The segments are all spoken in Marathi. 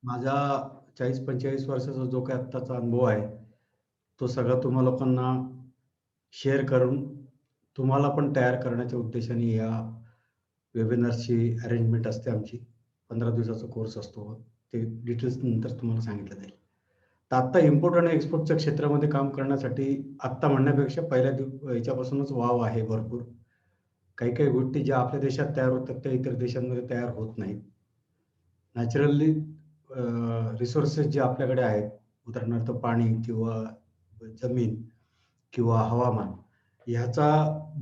माझा 40-45 वर्षाचा जो काही आत्ताचा अनुभव आहे, तो सगळा तुम्हा लोकांना शेअर करून तुम्हाला पण तयार करण्याच्या उद्देशाने या वेबिनारची अरेंजमेंट असते आमची. 15 दिवसाचा कोर्स असतो. ते डिटेल्स नंतर तुम्हाला सांगितलं जाईल. तर आत्ता इम्पोर्ट आणि एक्सपोर्टच्या क्षेत्रामध्ये काम करण्यासाठी आत्ता म्हणण्यापेक्षा पहिल्या याच्यापासूनच वाव आहे भरपूर. काही-काही गोष्टी ज्या आपल्या देशात तयार होतात, त्या इतर देशांमध्ये तयार होत नाहीत. नॅचरली रिसोर्सेस जे आपल्याकडे आहेत, उदाहरणार्थ पाणी किंवा जमीन किंवा हवामान ह्याचा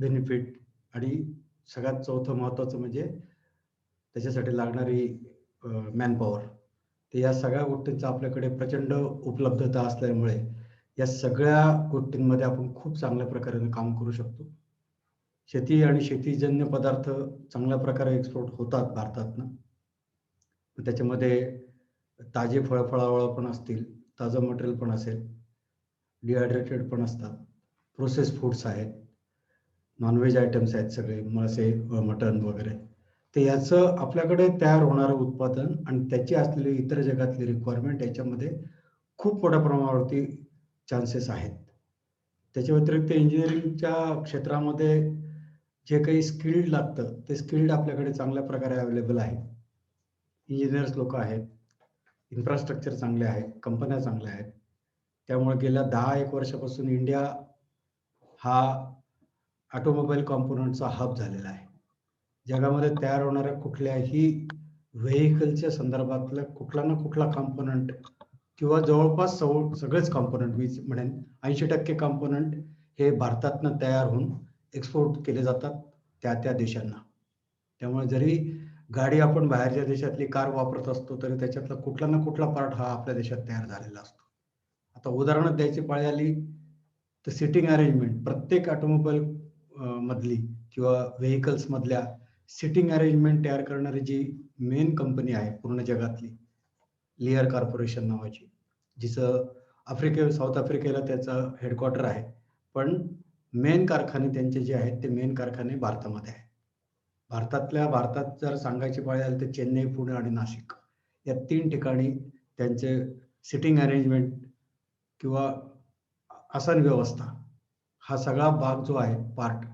बेनिफिट आणि सगळ्यात चौथं महत्त्वाचं म्हणजे त्याच्यासाठी लागणारी मॅनपॉवर. तर या सगळ्या गोष्टींचा आपल्याकडे प्रचंड उपलब्धता असल्यामुळे या सगळ्या गोष्टींमध्ये आपण खूप चांगल्या प्रकारे काम करू शकतो. शेती आणि शेतीजन्य पदार्थ चांगल्या प्रकारे एक्सपोर्ट होतात भारतातनं. त्याच्यामध्ये ताजे फळं-फळावळ पण असतील, ताजं मटेरियल पण असेल, डिहायड्रेटेड पण असतात, प्रोसेस्ड फूड्स आहेत, नॉन-व्हेज आयटम्स आहेत सगळे मासे, मटण वगैरे. तर याचं आपल्याकडे तयार होणारं उत्पादन आणि त्याची असलेली इतर जगातली रिक्वायरमेंट याच्यामध्ये खूप मोठ्या प्रमाणावरती चान्सेस आहेत. त्याच्या व्यतिरिक्त इंजिनिअरिंगच्या क्षेत्रामध्ये जे काही स्किल्ड लागतं, ते स्किल्ड आपल्याकडे चांगल्या प्रकारे अवेलेबल आहे. इंजिनिअर्स लोकं आहेत, इन्फ्रास्ट्रक्चर चांगले आहे, कंपन्या चांगल्या आहेत. त्यामुळे गेल्या 10-1 वर्षापासून इंडिया हा ऑटोमोबाईल कॉम्पोनंटचा हब झालेला आहे. जगामध्ये तयार होणाऱ्या कुठल्याही व्हेइकलच्या संदर्भातला कुठला ना कुठला कॉम्पोनंट किंवा जवळपास सगळेच कॉम्पोनंट मी म्हणेन 80% कॉम्पोनंट हे भारतातनं तयार होऊन एक्सपोर्ट केले जातात त्या देशांना. त्यामुळे जरी गाडी आपण बाहेरच्या देशातली कार वापरत असतो, तरी त्याच्यातला कुठला ना कुठला पार्ट हा आपल्या देशात तयार झालेला असतो. आता उदाहरणच द्यायची पाळी आली, तर सिटिंग अरेंजमेंट प्रत्येक ऑटोमोबाईल मधली किंवा व्हेइकल्समधल्या सिटिंग अरेंजमेंट तयार करणारी जी मेन कंपनी आहे पूर्ण जगातली, लिअर कॉर्पोरेशन नावाची, जिचं साऊथ आफ्रिकेला त्याचं हेडक्वार्टर आहे. पण मेन कारखाने त्यांचे जे आहेत, ते मेन कारखाने भारतामध्ये आहेत. भारतात जर सांगायची पाळी आली तर चेन्नई, पुणे आणि नाशिक या 3 ठिकाणी त्यांचे सिटिंग अरेंजमेंट किंवा आसन व्यवस्था हा सगळा भाग जो आहे पार्ट,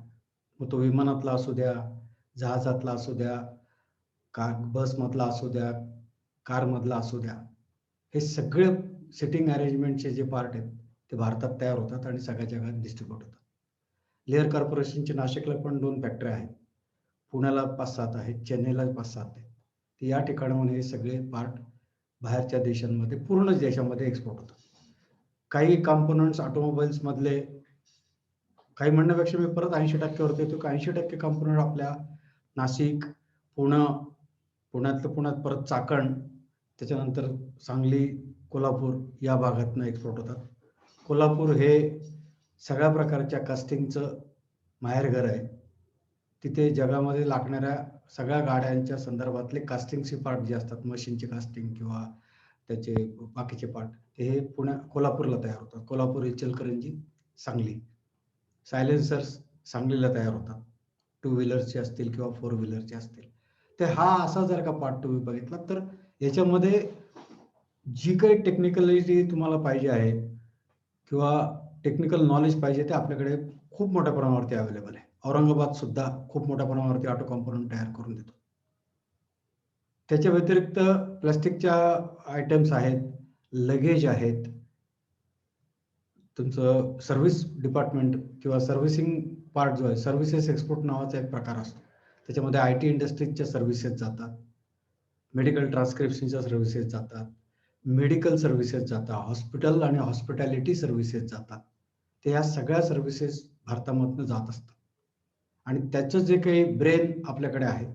मग तो विमानातला असू द्या, जहाजातला असू द्या, बसमधला असू द्या, कारमधला असू द्या, हे सगळे सिटिंग अरेंजमेंटचे जे पार्ट आहेत, ते भारतात तयार होतात आणि सगळ्या जगात डिस्ट्रिब्यूट होतात. लेअर कॉर्पोरेशनचे नाशिकला पण 2 फॅक्टऱ्या आहेत. पुण्याला 5-7 आहेत, चेन्नईला 5-7 आहेत. तर या ठिकाणाहून हे सगळे पार्ट बाहेरच्या देशांमध्ये, पूर्ण देशामध्ये एक्सपोर्ट होतात. काही कॉम्पोनंट्स ऑटोमोबाईल्समधले, काही म्हणण्यापेक्षा मी परत 80% वरती येतो, की 80% कॉम्पोनंट आपल्या नाशिक, पुण्यातलं पुण्यात परत चाकण, त्याच्यानंतर सांगली, कोल्हापूर या भागातनं एक्सपोर्ट होतात. कोल्हापूर हे सगळ्या प्रकारच्या कास्टिंगचं माहेरघर आहे. तिथे जगामध्ये लागणाऱ्या सगळ्या गाड्यांच्या संदर्भातले कास्टिंगचे पार्ट जे असतात, मशीनचे कास्टिंग किंवा त्याचे बाकीचे पार्ट, हे कोल्हापूरला तयार होतात. कोल्हापूर, इचलकरंजी, सांगली. सायलेन्सर्स सांगलीला तयार होतात. टू व्हीलरचे असतील किंवा फोर व्हीलरचे असतील. तर हा असा जर का पार्ट तुम्ही बघितला, तर याच्यामध्ये जी काही टेक्निकॅलिटी तुम्हाला पाहिजे आहे किंवा टेक्निकल नॉलेज पाहिजे, ते आपल्याकडे खूप मोठ्या प्रमाणावरती अवेलेबल आहे. औरंगाबाद सुद्धा खूप मोठ्या प्रमाणावरती ऑटो कॉम्पोनंट तयार करून देतो. त्याच्या व्यतिरिक्त प्लास्टिकच्या आयटम्स आहेत, लगेज आहेत. तुमचं सर्व्हिस डिपार्टमेंट किंवा सर्व्हिसिंग पार्ट जो आहे, सर्व्हिसेस एक्सपोर्ट नावाचा एक प्रकार असतो. त्याच्यामध्ये आय-टी इंडस्ट्रीजच्या सर्व्हिसेस जातात, मेडिकल ट्रान्सक्रिप्शनच्या सर्व्हिसेस जातात, मेडिकल सर्व्हिसेस जातात, हॉस्पिटल आणि हॉस्पिटॅलिटी सर्व्हिसेस जातात. तर या सगळ्या सर्व्हिसेस भारतामधनं जात असतात आणि त्याचं जे काही ब्रेन आपल्याकडे आहे,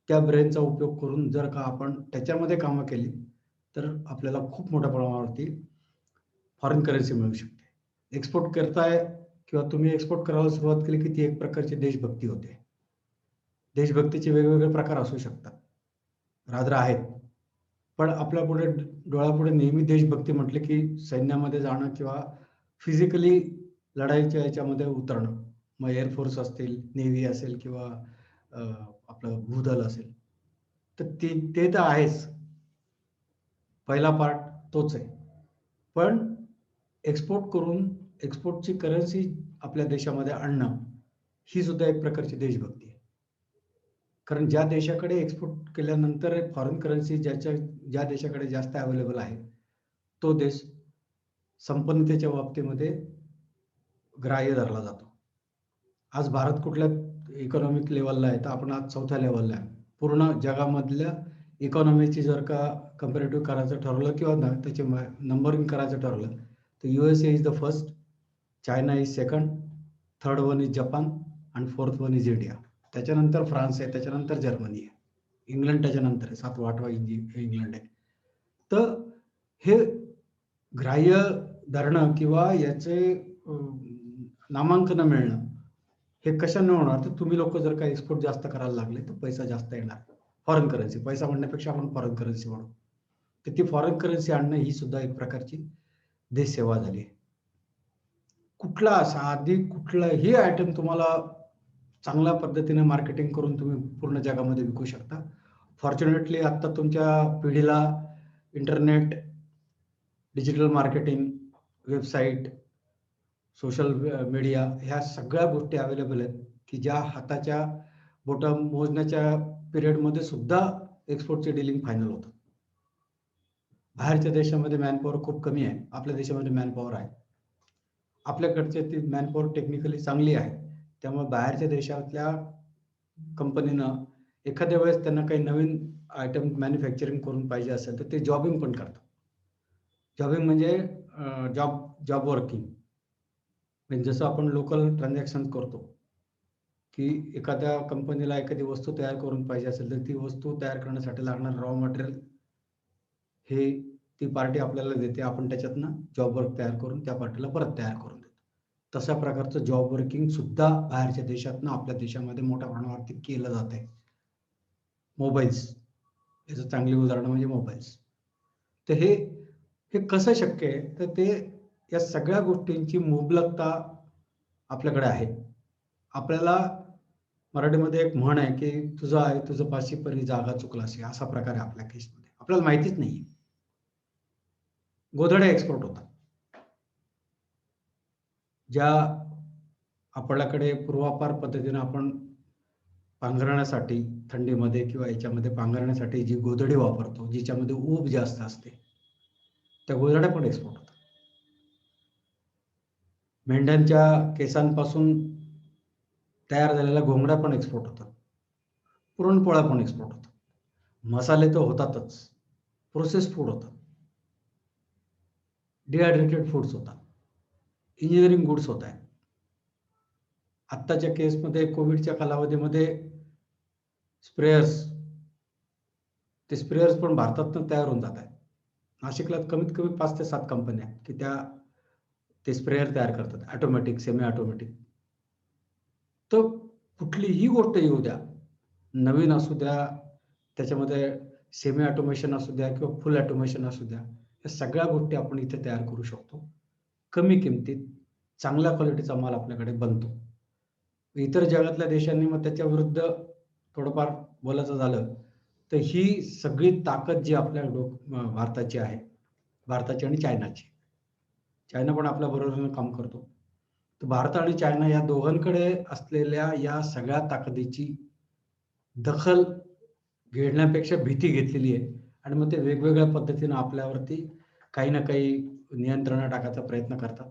त्या ब्रेनचा उपयोग करून जर का आपण त्याच्यामध्ये कामं केली, तर आपल्याला खूप मोठ्या प्रमाणावरती फॉरेन करन्सी मिळू शकते. एक्सपोर्ट करताय किंवा तुम्ही एक्सपोर्ट करायला सुरुवात केली, की ती एक प्रकारची देशभक्ती होते. देशभक्तीचे वेगवेगळे प्रकार असू शकतात. रादर आहेत. पण आपल्यापुढे डोळ्यापुढे नेहमी देशभक्ती म्हटले, की सैन्यामध्ये जाणं किंवा फिजिकली लढाईच्या याच्यामध्ये उतरणं. मग एअर फोर्स असतील, नेव्ही असेल किंवा आपलं भूदल असेल. तर ते तर आहेच. पहिला पार्ट तोच आहे. पण एक्सपोर्ट करून एक्सपोर्टची करन्सी आपल्या देशामध्ये आणणं ही सुद्धा एक प्रकारची देशभक्ती आहे. कारण ज्या देशाकडे एक्सपोर्ट केल्यानंतर फॉरेन करन्सी ज्या देशाकडे जास्त अवेलेबल आहे, तो देश संपन्नतेच्या बाबतीमध्ये ग्राह्य धरला जातो. आज भारत कुठल्या इकॉनॉमिक लेवलला आहे, तर आपण आज 4थ्या लेवलला आहे. पूर्ण जगामधल्या इकॉनॉमीची जर का कंपॅरेटिव्ह करायचं ठरवलं किंवा त्याचे नंबरिंग करायचं ठरवलं, तर USA is the first, China is second, third one is Japan आणि फोर्थ वन इज इंडिया. त्याच्यानंतर फ्रान्स आहे, त्याच्यानंतर जर्मनी आहे, इंग्लंड त्याच्यानंतर आहे, 7वा 8वा इंग्लंड आहे. तर हे ग्राह्य धरणं किंवा याचे नामांकन मिळणं हे कशाने होणार, तर तुम्ही लोक जर का एक्सपोर्ट जास्त करायला लागले तर पैसा जास्त येणार. फॉरेन करन्सी, पैसा म्हणण्यापेक्षा आपण फॉरेन करन्सी म्हणू. तर ती फॉरेन करन्सी आणणं ही सुद्धा एक प्रकारची देशसेवा झाली आहे. कुठला साधी कुठलाही आयटम तुम्हाला चांगल्या पद्धतीने मार्केटिंग करून तुम्ही पूर्ण जगामध्ये विकू शकता. फॉर्च्युनेटली आता तुमच्या पिढीला internet, digital marketing, website, social media ह्या सगळ्या गोष्टी अवेलेबल आहेत, की ज्या हाताच्या बोटं मोजण्याच्या पिरियडमध्ये सुद्धा एक्सपोर्टचे डीलिंग फायनल होतं. बाहेरच्या देशामध्ये मॅनपॉवर खूप कमी आहे, आपल्या देशामध्ये मॅनपॉवर आहे. आपल्याकडचे ती मॅनपॉवर टेक्निकली चांगली आहे, त्यामुळे बाहेरच्या देशातल्या कंपनीनं एखाद्या वेळेस त्यांना काही नवीन आयटम मॅन्युफॅक्चरिंग करून पाहिजे असेल तर ते जॉबिंग पण करतात. जॉबिंग म्हणजे जॉब वर्किंग. म्हणजे जसं आपण लोकल ट्रान्झॅक्शन करतो, की एखाद्या कंपनीला एखादी वस्तू तयार करून पाहिजे असेल तर ती वस्तू तयार करण्यासाठी लागणारं रॉ मटेरियल हे ती पार्टी आपल्याला देते, आपण त्याच्यातनं जॉब वर्क तयार करून त्या पार्टीला परत तयार करून देतो. तशा प्रकारचं जॉब वर्किंग सुद्धा बाहेरच्या देशातनं आपल्या देशामध्ये मोठ्या प्रमाणावरती केलं जात आहे. मोबाईल्स याचं चांगली उदाहरण म्हणजे मोबाईल्स. तर हे कसं शक्य आहे, तर ते या सगळ्या गोष्टींची मुबलकता आपल्याकडे आहे. आपल्याला मराठीमध्ये एक म्हण आहे, की तुझं आहे तुझं पाशी परी जागा चुकलाशी, असा प्रकार आहे आपल्या केसमध्ये. आपल्याला माहितीच नाहीये. गोधड्या एक्सपोर्ट होतात. ज्या आपल्याकडे पूर्वापार पद्धतीने आपण पांघरण्यासाठी थंडीमध्ये किंवा याच्यामध्ये पांघरण्यासाठी जी गोधडी वापरतो, जिच्यामध्ये ऊब जास्त असते, त्या गोधड्या पण एक्सपोर्ट होतात. मेंढ्यांच्या केसांपासून तयार झालेल्या घोंगड्या पण एक्सपोर्ट होतात. पुरणपोळ्या पण एक्सपोर्ट होतात. मसाले तर होतातच, प्रोसेस फूड होतात, डिहायड्रेटेड फूड्स होतात, इंजिनिअरिंग गुड्स होत आहेत. आत्ताच्या केसमध्ये कोविडच्या कालावधीमध्ये स्प्रेयर्स, ते स्प्रेयर्स पण भारतातनं तयार होऊन जात आहेत. नाशिकला कमीत कमी 5 ते 7 कंपन्या आहेत, की ते स्प्रेयर तयार करतात, ऑटोमॅटिक, सेमी ऑटोमॅटिक. तर कुठलीही गोष्ट येऊ द्या, नवीन असू द्या, त्याच्यामध्ये सेमी ऑटोमेशन असू द्या किंवा फुल ऑटोमेशन असू द्या, या सगळ्या गोष्टी आपण इथे तयार करू शकतो. कमी किमतीत चांगल्या क्वालिटीचा माल आपल्याकडे बनतो. इतर जगातल्या देशांनी मग त्याच्या विरुद्ध थोडंफार बोलायचं झालं, तर ही सगळी ताकद जी आपल्या भारताची आहे, भारताची आणि चायनाची. चायना पण आपल्या बरोबरीनं काम करतो. तर भारत आणि चायना या दोघांकडे असलेल्या या सगळ्या ताकदीची दखल घेण्यापेक्षा भीती घेतलेली आहे आणि मग ते वेगवेगळ्या पद्धतीनं आपल्यावरती काही ना काही नियंत्रणं टाकायचा प्रयत्न करतात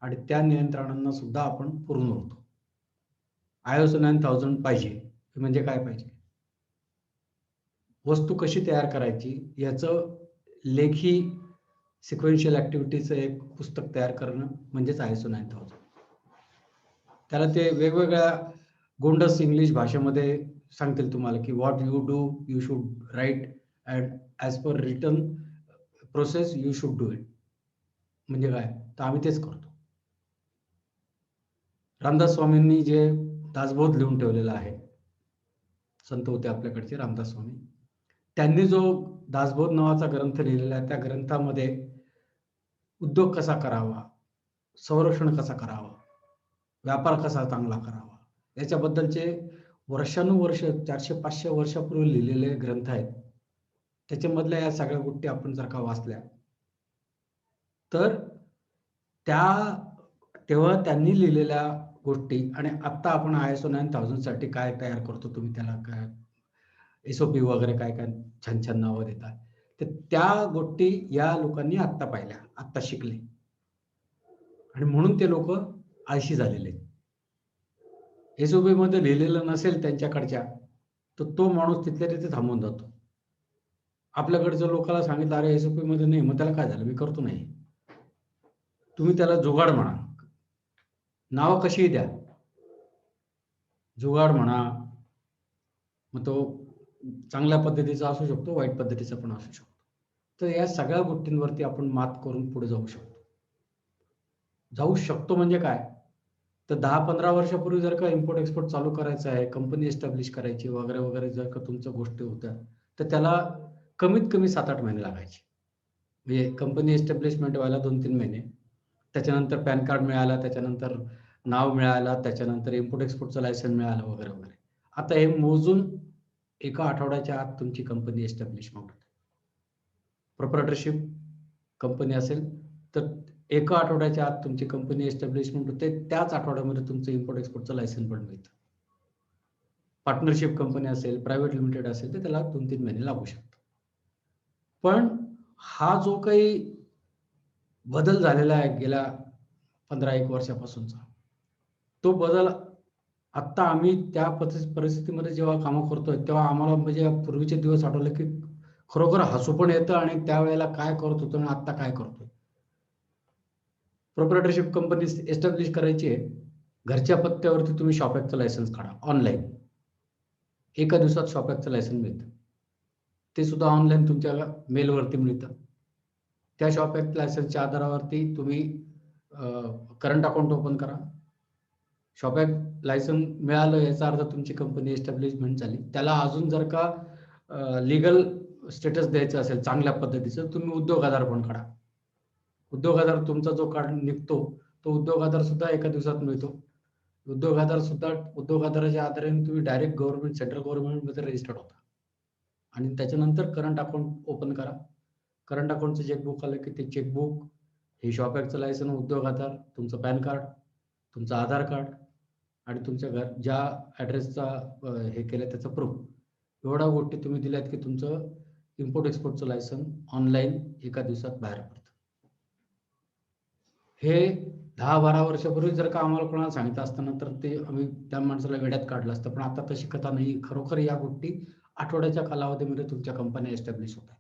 आणि त्या नियंत्रणांना सुद्धा आपण पुरून उरतो. ISO 9000 पाहिजे, म्हणजे काय पाहिजे? वस्तू कशी तयार करायची याचं लेखी सिक्वेन्शियल ॲक्टिव्हिटीचं एक पुस्तक तयार करणं म्हणजेच ISO 9000. त्याला ते वेगवेगळ्या गोंडस इंग्लिश भाषेमध्ये सांगतील तुम्हाला, की what you do you should write and as per written process you should do it. म्हणजे काय? तर आम्ही तेच करतो. रामदास स्वामींनी जे दासबोध लिहून ठेवलेला आहे, संत होते आपल्याकडचे रामदास स्वामी, त्यांनी जो दासबोध नावाचा ग्रंथ लिहिलेला आहे, त्या ग्रंथामध्ये उद्योग कसा करावा, संरक्षण कसं करावं, व्यापार कसा चांगला करावा, याच्याबद्दलचे वर्षानुवर्ष 400-500 वर्षापूर्वी लिहिलेले ग्रंथ आहेत. त्याच्यामधल्या या सगळ्या गोष्टी आपण जर का वाचल्या, तर त्या तेव्हा त्यांनी लिहिलेल्या गोष्टी आणि आत्ता आपण ISO 9000 साठी काय तयार करतो, तुम्ही त्याला काय SOP वगैरे काय-काय छान-छान नावं देतात. तर त्या गोष्टी या लोकांनी आत्ता पाहिल्या, आत्ता शिकले आणि म्हणून ते लोकं आळशी झालेले आहेत. SOPमध्ये लिहिलेलं नसेल त्यांच्याकडच्या, तर तो माणूस तिथल्या तिथे थांबून जातो. आपल्याकडच्या लोकाला सांगितलं, "अरे SOPमध्ये नाही." मग त्याला काय झालं? मी करतो नाही. तुम्ही त्याला जुगाड म्हणा. नावं कशीही द्या. जुगाड म्हणा, मग तो चांगल्या पद्धतीचा असू शकतो, वाईट पद्धतीचा पण असू शकतो. तर या सगळ्या गोष्टींवरती आपण मात करून पुढे जाऊ शकतो. जाऊ शकतो म्हणजे काय? तर 10-15 वर्षापूर्वी जर का इम्पोर्ट एक्सपोर्ट चालू करायचं आहे, कंपनी एस्टॅब्लिश करायची वगैरे, वगैरे जर का तुमच्या गोष्टी होत्या, तर त्याला कमीत कमी 7-8 महिने लागायचे. म्हणजे कंपनी एस्टॅब्लिशमेंट व्हायला 2-3 महिने. त्याच्यानंतर पॅन कार्ड मिळालं, त्याच्यानंतर नाव मिळालं, त्याच्यानंतर इम्पोर्ट एक्सपोर्टचं लायसन्स मिळालं वगैरे, वगैरे. आता हे मोजून एका आठवड्याच्या आत तुमची कंपनी एस्टॅब्लिशमेंट होते. प्रोप्रायटरशिप कंपनी असेल, तर एका आठवड्याच्या आत तुमची कंपनी एस्टॅब्लिशमेंट होते. त्याच आठवड्यामध्ये तुमचं इम्पोर्ट एक्सपोर्टचं लायसन्स पण मिळतं. पार्टनरशिप कंपनी असेल, प्रायव्हेट लिमिटेड असेल, तर त्याला 2-3 महिने लागू शकतात. पण हा जो काही बदल झालेला आहे गेल्या 15-1 वर्षापासूनचा, तो बदल आत्ता आम्ही त्या परिस्थितीमध्ये जेव्हा कामं करतोय, तेव्हा आम्हाला म्हणजे पूर्वीचे दिवस आठवले, की खरोखर हसू पण येतं आणि त्यावेळेला काय करत होतो आणि आत्ता काय करतोय. प्रोप्रायटरशिप कंपनी एस्टॅब्लिश करायची आहे. घरच्या पत्त्यावरती तुम्ही शॉपॅकचं लायसन्स काढा ऑनलाईन. एका दिवसात शॉपॅकचं लायसन्स मिळतं. ते सुद्धा ऑनलाईन तुमच्या मेलवरती मिळतं. त्या शॉपॅक लायसन्सच्या आधारावरती तुम्ही करंट अकाउंट ओपन करा. शॉपॅक लायसन्स मिळालं याचा अर्थ तुमची कंपनी एस्टॅब्लिशमेंट झाली. त्याला अजून जर का लीगल स्टेटस द्यायचं असेल चांगल्या पद्धतीचं, तुम्ही उद्योग आधार पण काढा. उद्योग आधार तुमचा जो कार्ड निघतो, तो उद्योग आधार सुद्धा एका दिवसात मिळतो. उद्योग आधाराच्या आधाराने तुम्ही डायरेक्ट गव्हर्नमेंट, सेंट्रल गव्हर्नमेंटमध्ये रजिस्टर्ड होता आणि त्याच्यानंतर करंट अकाउंट ओपन करा. करंट अकाउंटचं चेकबुक आलं की ते चेकबुक, हे शॉपॅकचं लायसन्स, उद्योग आधार, तुमचं पॅन कार्ड, तुमचं आधार कार्ड आणि तुमच्या ज्या ॲड्रेसचा हे केलं त्याचं प्रूफ. एवढ्या गोष्टी तुम्ही दिल्यात की तुमचं इम्पोर्ट एक्सपोर्टचं लायसन्स ऑनलाईन एका दिवसात बाहेर पडतं. हे 10-12 वर्षापूर्वी जर का आम्हाला कोणाला सांगितलं असतं ना, तर ते आम्ही त्या माणसाला वेड्यात काढलं असतं. पण आता तशी कथा नाही. खरोखर या गोष्टी आठवड्याच्या कालावधीमध्ये तुमच्या कंपन्या एस्टॅब्लिश होतात.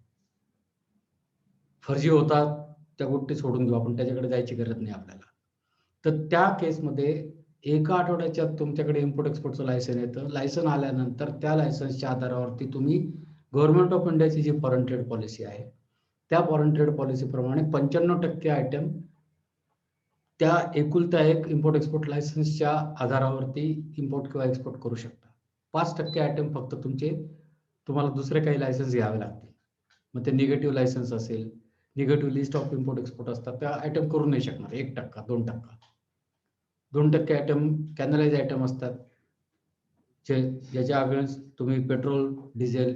फर्जी होतात, त्या गोष्टी सोडून देऊ आपण. त्याच्याकडे जायची गरज नाही आपल्याला. तर त्या केसमध्ये एका आठवड्याच्या आत तुमच्याकडे इम्पोर्ट एक्सपोर्टचं लायसन्स येतं. लायसन्स आल्यानंतर त्या लायसन्सच्या आधारावरती तुम्ही गव्हर्नमेंट ऑफ इंडियाची जी फॉरेन ट्रेड पॉलिसी आहे, त्या फॉरेन ट्रेड पॉलिसीप्रमाणे 95% आयटम त्या एकुलता एक इम्पोर्ट एक्सपोर्ट लायसन्सच्या आधारावरती इम्पोर्ट किंवा एक्सपोर्ट करू शकता. 5% आयटम फक्त तुम्हाला दुसरे काही लायसन्स घ्यावे लागतील. मग ते निगेटिव्ह लायसन्स असेल, negative list of import export असतात, त्या आयटम करू नाही शकणार. 1%, 2%. 2% आयटम कॅनलाइज आयटम असतात. ज्याच्या अगेन्स्ट तुम्ही पेट्रोल, डिझेल,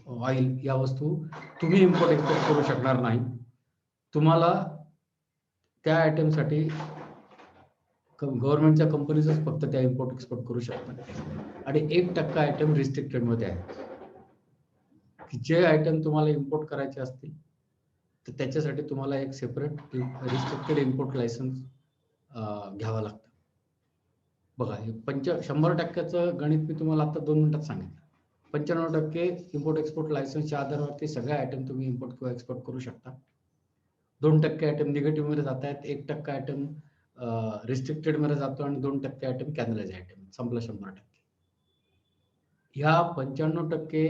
ऑइल या वस्तू तुम्ही इम्पोर्ट एक्सपोर्ट करू शकणार नाही. तुम्हाला त्या आयटमसाठी गव्हर्नमेंटच्या कंपनीजच फक्त त्या इम्पोर्ट एक्सपोर्ट करू शकतात आणि 1% आयटम रिस्ट्रिक्टेडमध्ये आहेत. की जे आयटम तुम्हाला इम्पोर्ट करायचे असतील, तर त्याच्यासाठी तुम्हाला एक सेपरेट रिस्ट्रिक्टेड इम्पोर्ट लायसन्स घ्यावं लागतं. बघा, हे 100%चं गणित मी तुम्हाला आता 2 मिनिटात सांगितलं. 95% इम्पोर्ट एक्सपोर्ट लायसन्सच्या आधारावरती सगळे आयटम तुम्ही इम्पोर्ट किंवा एक्सपोर्ट करू शकता. 2% आयटम निगेटिव्हमध्ये जात आहेत. 1% आयटम रिस्ट्रिक्टेडमध्ये जातो आणि 2% आयटम कॅनलाइज आयटम. संपलं 100%. ह्या 95%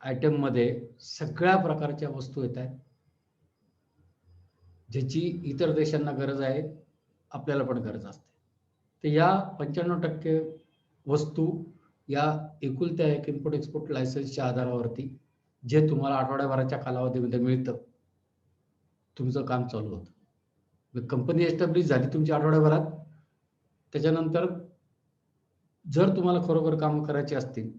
आयटममध्ये सगळ्या प्रकारच्या वस्तू येतायत. ज्याची इतर देशांना गरज आहे, आपल्याला पण गरज असते. तर या 95% वस्तू या एकुलत्या एक इम्पोर्ट एक्सपोर्ट लायसन्सच्या आधारावरती जे तुम्हाला आठवड्याभराच्या कालावधीमध्ये मिळतं, तुमचं काम चालू होतं. कंपनी एस्टॅब्लिश झाली तुमची आठवड्याभरात. त्याच्यानंतर जर तुम्हाला खरोखर कामं करायची असतील,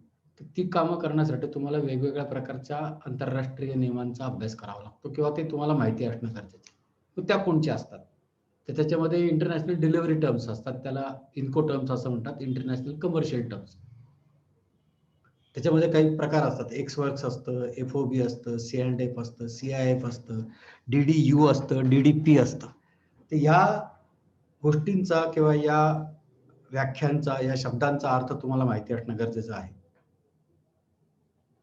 तर ती कामं करण्यासाठी तुम्हाला वेगवेगळ्या प्रकारच्या आंतरराष्ट्रीय नियमांचा अभ्यास करावा लागतो किंवा ते तुम्हाला माहिती असणं गरजेचं आहे. मग त्या कोणत्या असतात? तर त्याच्यामध्ये इंटरनॅशनल डिलिव्हरी टर्म्स असतात. त्याला इन्को टर्म्स असं म्हणतात, इंटरनॅशनल कमर्शियल टर्म्स. त्याच्यामध्ये काही प्रकार असतात. एक्स वर्क्स असतं, एफ-ओ-बी असतं, सी-अँड-एफ असतं, सी-आय-एफ असतं, डी-डी-यू असतं, डी-डी-पी असतं. तर या गोष्टींचा किंवा या व्याख्यांचा, या शब्दांचा अर्थ तुम्हाला माहिती असणं गरजेचं आहे.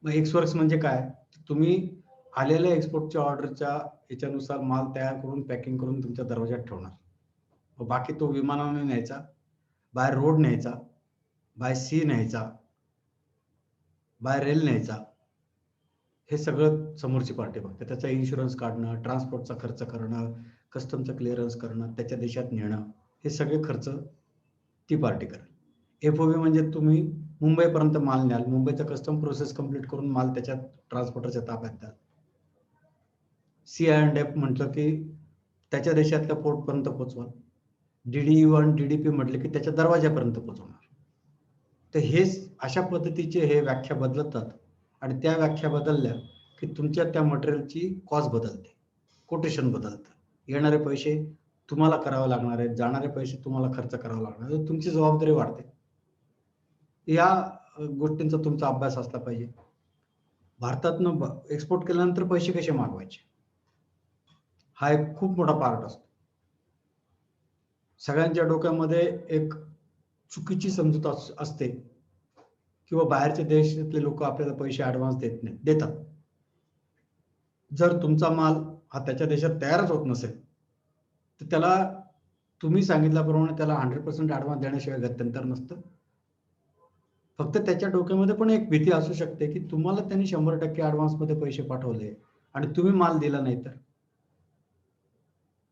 मग एक्स वर्क्स म्हणजे काय? तुम्ही आलेल्या एक्सपोर्टच्या ऑर्डरच्या याच्यानुसार माल तयार करून, पॅकिंग करून तुमच्या दरवाजात ठेवणार. मग बाकी तो विमानाने न्यायचा, बाय रोड न्यायचा, बाय सी न्यायचा, बाय रेल न्यायचा. हे सगळं समोरची पार्टी बघते. त्याचा इन्शुरन्स काढणं, ट्रान्सपोर्टचा खर्च करणं, कस्टमचं क्लिअरन्स करणं, त्याच्या देशात नेणं, हे सगळे खर्च ती पार्टी करेल. एफ-ओ-बी म्हणजे तुम्ही मुंबईपर्यंत माल न्याल. मुंबईचा कस्टम प्रोसेस कंप्लीट करून माल त्याच्या ट्रान्सपोर्टरच्या ताब्यात द्याल. सी-अँड-एफ म्हटलं की त्याच्या देशातल्या पोर्टपर्यंत पोहोचवाल. डी-डी-यू आणि डी-डी-पी म्हटलं की त्याच्या दरवाजापर्यंत पोहोचवणार. तर हेच अशा पद्धतीचे हे व्याख्या बदलतात आणि त्या व्याख्या बदलल्या की तुमच्या त्या मटेरियलची कॉस्ट बदलते, कोटेशन बदलतं. येणारे पैसे तुम्हाला करावे लागणार आहेत, जाणारे पैसे तुम्हाला खर्च करावा लागणार आहे. तुमची जबाबदारी वाढते. या गोष्टींचा तुमचा अभ्यास असला पाहिजे. भारतातनं एक्सपोर्ट केल्यानंतर पैसे कसे मागवायचे? हा एक खूप मोठा पार्ट असतो. सगळ्यांच्या डोक्यामध्ये एक चुकीची समजूत असते किंवा बाहेरच्या देशातले लोकं आपल्याला पैसे ॲडव्हान्स देत नाहीत. देतात. जर तुमचा माल हा त्याच्या देशात तयारच होत नसेल, तर त्याला तुम्ही सांगितल्याप्रमाणे त्याला 100% ॲडव्हान्स देण्याशिवाय गत्यंतर नसतं. फक्त त्याच्या डोक्यामध्ये पण एक भीती असू शकते, की तुम्हाला त्यांनी 100% ॲडव्हान्समध्ये पैसे पाठवले आणि तुम्ही माल दिला नाही तर?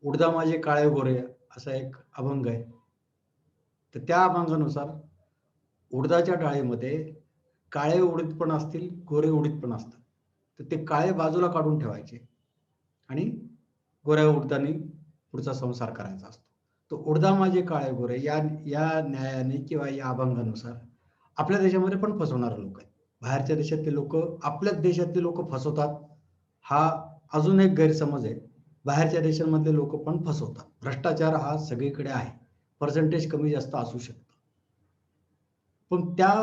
उडदा माझे काळे गोरे असा एक अभंग आहे. तर त्या अभंगानुसार उडदाच्या डाळीमध्ये काळे उडीद पण असतील, गोरे उडीद पण असतात. तर ते काळे बाजूला काढून ठेवायचे आणि गोऱ्या उडदानी पुढचा संसार करायचा असतो. तर उडदा माझे काळे गोरे या या न्यायाने किंवा या अभंगानुसार आपल्या देशामध्ये पण फसवणारे लोक आहेत. बाहेरच्या देशातले लोक आपल्याच देशातले लोक फसवतात, हा अजून एक गैरसमज आहे. बाहेरच्या देशांमधले लोक पण फसवतात. भ्रष्टाचार हा सगळीकडे आहे. पर्सेंटेज कमी जास्त असू शकतं. पण त्या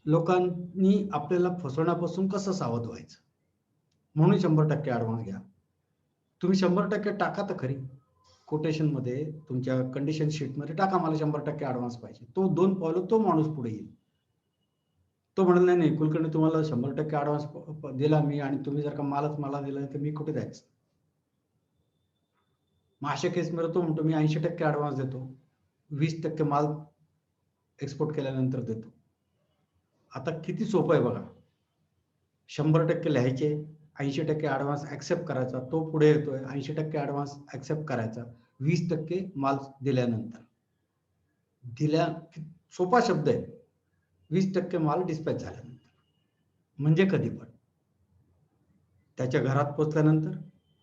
लोकांनी आपल्याला फसवण्यापासून कसं सावध व्हायचं? म्हणून 100% ॲडव्हान्स घ्या. तुम्ही 100% टाका तर खरी. कोटेशनमध्ये तुमच्या कंडिशन शीटमध्ये टाका मला 100% ॲडव्हान्स पाहिजे. तो 2 पावलं तो माणूस पुढे येईल. तो म्हणेल नाही, नाही कुलकर्णी तुम्हाला 100% ॲडव्हान्स दिला मी आणि तुम्ही जर का मालच मला दिला तर मी कुठे जायचं? मग अशा केसमध्ये तो म्हणतो मी 80% ॲडव्हान्स देतो. 20% माल एक्सपोर्ट केल्यानंतर देतो. आता किती सोपं आहे बघा. 100% लिहायचे, 80% ॲडव्हान्स ॲक्सेप्ट करायचा. तो पुढे येतोय 80% ॲडव्हान्स ॲक्सेप्ट करायचा. 20% माल दिल्यानंतर. सोपा शब्द आहे. 20% माल डिस्पॅच झाल्यानंतर. म्हणजे कधी पण? त्याच्या घरात पोहोचल्यानंतर,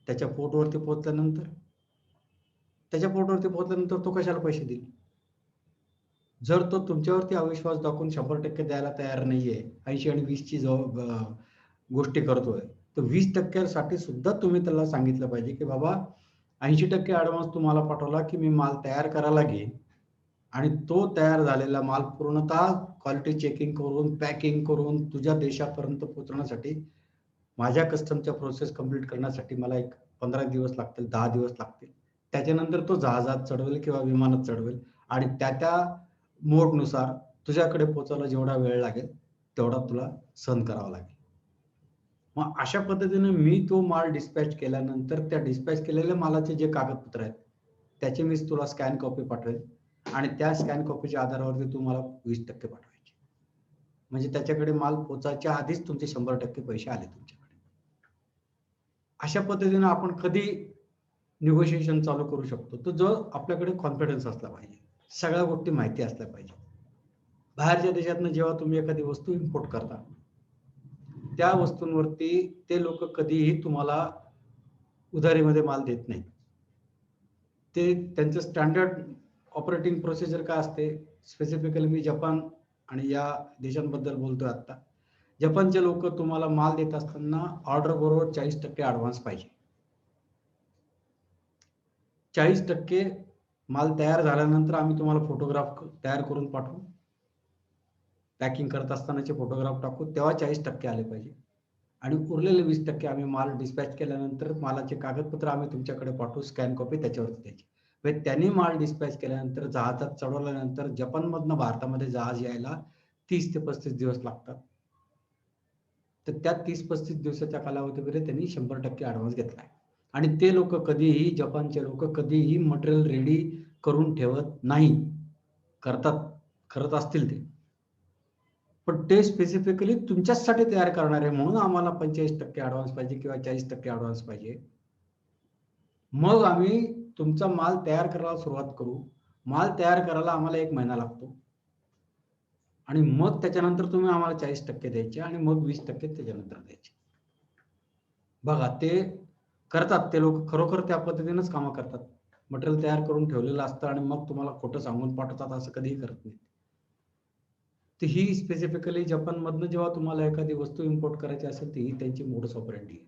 त्याच्या पोर्टवरती पोहोचल्यानंतर. त्याच्या पोर्टवरती पोहोचल्यानंतर तो कशाला पैसे देईल? जर तो तुमच्यावरती अविश्वास दाखवून 100% द्यायला तयार नाहीये, 80 आणि 20 ची गोष्टी करतोय, तर 20% साठी सुद्धा तुम्ही त्याला सांगितलं पाहिजे, की बाबा 80% ॲडव्हान्स तुम्हाला पाठवला, की मी माल तयार करायला घेईन आणि तो तयार झालेला माल पूर्णतः क्वालिटी चेकिंग करून, पॅकिंग करून तुझ्या देशापर्यंत पोहोचवण्यासाठी माझ्या कस्टमच्या प्रोसेस कंप्लीट करण्यासाठी मला एक 15 दिवस लागतील, 10 दिवस लागतील. त्याच्यानंतर तो जहाजात चढवेल किंवा विमानात चढवेल आणि त्या मोडनुसार तुझ्याकडे पोहोचायला जेवढा वेळ लागेल, तेवढा तुला सहन करावा लागेल. मग अशा पद्धतीने मी तो माल डिस्पॅच केल्यानंतर त्या डिस्पॅच केलेल्या मालाचे जे कागदपत्र आहेत, त्याची मी तुला स्कॅन कॉपी पाठवेल आणि त्या स्कॅन कॉपीच्या आधारावरती तू मला 20% पाठवायचे. म्हणजे त्याच्याकडे माल पोहोचायच्या आधीच तुमचे 100% पैसे आले तुमच्याकडे. अशा पद्धतीने आपण कधी निगोशिएशन चालू करू शकतो. तर जो आपल्याकडे कॉन्फिडन्स असला पाहिजे. सगळ्या गोष्टी माहिती असल्या पाहिजे. बाहेरच्या देशातनं जेव्हा तुम्ही एखादी वस्तू इम्पोर्ट करता, त्या वस्तूंवरती ते लोकं कधीही तुम्हाला उधारीमध्ये माल देत नाहीत. ते त्यांचं स्टँडर्ड ऑपरेटिंग प्रोसिजर काय असते, स्पेसिफिकली मी जपान आणि या देशांबद्दल बोलतोय आत्ता. जपानचे लोक तुम्हाला माल देत असताना ऑर्डर बरोबर 40% ऍडव्हान्स पाहिजे. 40% माल तयार झाल्यानंतर आम्ही तुम्हाला फोटोग्राफ तयार करून पाठवू, पॅकिंग करत असतानाचे फोटोग्राफ टाकू, तेव्हा 40% आले पाहिजे. आणि उरलेले 20% आम्ही माल डिस्पॅच केल्यानंतर मालाचे कागदपत्र आम्ही तुमच्याकडे पाठवू, स्कॅन कॉपी त्याच्यावरती द्यायची. म्हणजे त्यांनी माल डिस्पॅच केल्यानंतर जहाजात चढवल्यानंतर जपानमधनं भारतामध्ये जहाज यायला 30 ते 35 दिवस लागतात. तर त्या 30-35 दिवसाच्या कालावधीमध्ये त्यांनी 100% ऍडव्हान्स घेतलाय. आणि ते लोक कधीही, जपानचे लोक कधीही मटेरियल रेडी करून ठेवत नाही. करत असतील ते, पण ते स्पेसिफिकली तुमच्यासाठी तयार करणार आहे म्हणून आम्हाला 45% ऍडव्हान्स पाहिजे किंवा 40% ऍडव्हान्स पाहिजे. मग आम्ही तुमचा माल तयार करायला सुरुवात करू. माल तयार करायला आम्हाला 1 महिना लागतो आणि मग त्याच्यानंतर तुम्ही आम्हाला 40% द्यायचे आणि मग 20% त्याच्यानंतर द्यायचे. बघा, ते करतात, ते लोक खरोखर त्या पद्धतीनेच कामं करतात. मटेरियल तयार करून ठेवलेलं असतं आणि मग तुम्हाला खोटं सांगून पाठवतात, असं कधीही करत नाही. तर ही स्पेसिफिकली जपानमधनं जेव्हा तुम्हाला एखादी वस्तू इम्पोर्ट करायची असेल, ती त्यांची मोडस ऑपरेंडी आहे.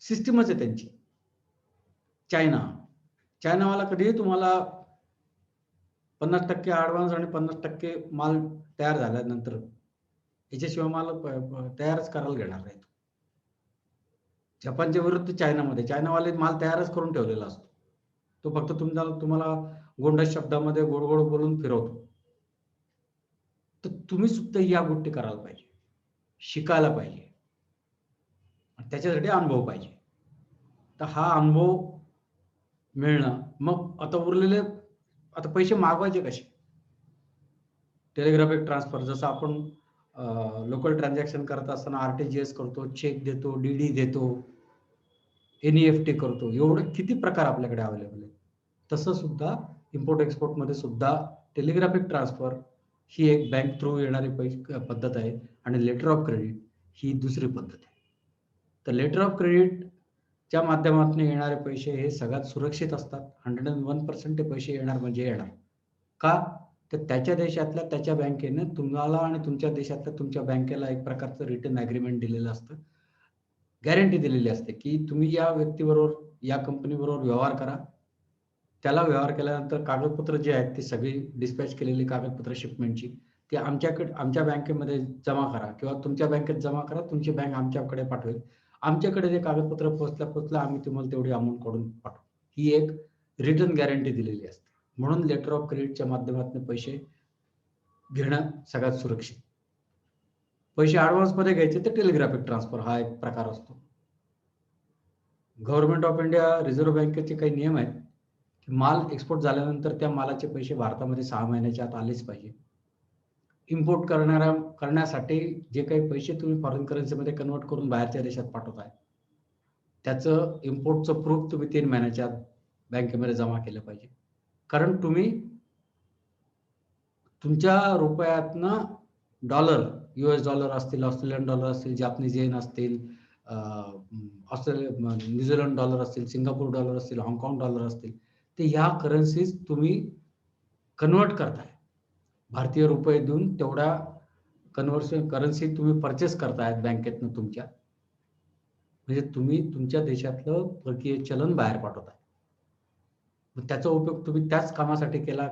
सिस्टमच आहे त्यांची. चायनावाला कधीही तुम्हाला 50% ऍडव्हान्स आणि 50% माल तयार झाल्यानंतर याच्याशिवाय माल तयारच करायला घेणार नाही. जपानच्या विरुद्ध चायनामध्ये, चायनावाले माल तयारच करून ठेवलेला असतो. तो फक्त तुम्हाला गोंडस शब्दामध्ये गोड गोड बोलून फिरवतो. तर तुम्ही सुद्धा या गोष्टी करायला पाहिजे, शिकायला पाहिजे, त्याच्यासाठी अनुभव पाहिजे. तर हा अनुभव मिळणं, मग आता उरलेले पैसे मागवायचे कसे? टेलिग्राफिक ट्रान्सफर, जसं आपण लोकल ट्रान्झॅक्शन करत असताना आरटीजीएस करतो, चेक देतो, डीडी देतो, एनईएफटी करतो, एवढे किती प्रकार आपल्याकडे अवेलेबल आहेत. तसं सुद्धा इम्पोर्ट एक्सपोर्ट मध्ये सुद्धा टेलिग्राफिक ट्रान्सफर ही एक बँक थ्रू येणारी पद्धत आहे आणि लेटर ऑफ क्रेडिट ही दुसरी पद्धत आहे. तर लेटर ऑफ क्रेडिटच्या माध्यमातून येणारे पैसे हे सगळ्यात सुरक्षित असतात. 101% ते पैसे येणार म्हणजे येणार. का? तर त्याच्या देशातल्या त्याच्या बँकेने तुम्हाला आणि तुमच्या देशातल्या तुमच्या बँकेला एक प्रकारचं रिटन ॲग्रीमेंट दिलेलं असतं. गॅरंटी दिलेली असते, की तुम्ही या व्यक्तीबरोबर, या कंपनीबरोबर व्यवहार करा. त्याला व्यवहार केल्यानंतर कागदपत्र जे आहेत ते सगळी डिस्पॅच केलेली कागदपत्र शिपमेंटची ते आमच्या बँकेमध्ये जमा करा किंवा तुमच्या बँकेत जमा करा. तुमची बँक आमच्याकडे पाठवेल. आमच्याकडे जे कागदपत्र पोहोचल्या आम्ही तुम्हाला तेवढी अमाउंट काढून पाठवू. ही एक रिटर्न गॅरंटी दिलेली असते. म्हणून लेटर ऑफ क्रेडिटच्या माध्यमातून पैसे घेणं सगळ्यात सुरक्षित. पैसे ॲडव्हान्समध्ये घ्यायचे तर टेलिग्राफिक ट्रान्सफर हा एक प्रकार असतो. गव्हर्नमेंट ऑफ इंडिया, रिझर्व्ह बँकेचे काही नियम आहेत, की माल एक्सपोर्ट झाल्यानंतर त्या मालाचे पैसे भारतामध्ये 6 महिन्याच्या आत आलेच पाहिजे. इम्पोर्ट करण्यासाठी जे काही पैसे तुम्ही फॉरेन करन्सीमध्ये कन्व्हर्ट करून बाहेरच्या देशात पाठवताय, त्याचं इम्पोर्टचं प्रूफ तुम्ही 3 महिन्याच्या आत बँकेमध्ये जमा केलं पाहिजे. कारण तुम्ही तुमच्या रुपयातनं डॉलर, US डॉलर असतील, ऑस्ट्रेलियन डॉलर असतील, जापनीज येन असतील, न्यूझीलंड डॉलर असतील, सिंगापूर डॉलर असतील, हाँगकाँग डॉलर असतील, ते ह्या करन्सीज तुम्ही कन्व्हर्ट करताय. भारतीय रुपये देऊन तेवढा करन्सी तुम्ही परचेस करतायत बँकेतनं तुमच्या. म्हणजे तुम्ही तुमच्या देशातलं परकीय चलन बाहेर पाठवताय. मग त्याचा उपयोग तुम्ही त्याच कामासाठी केला,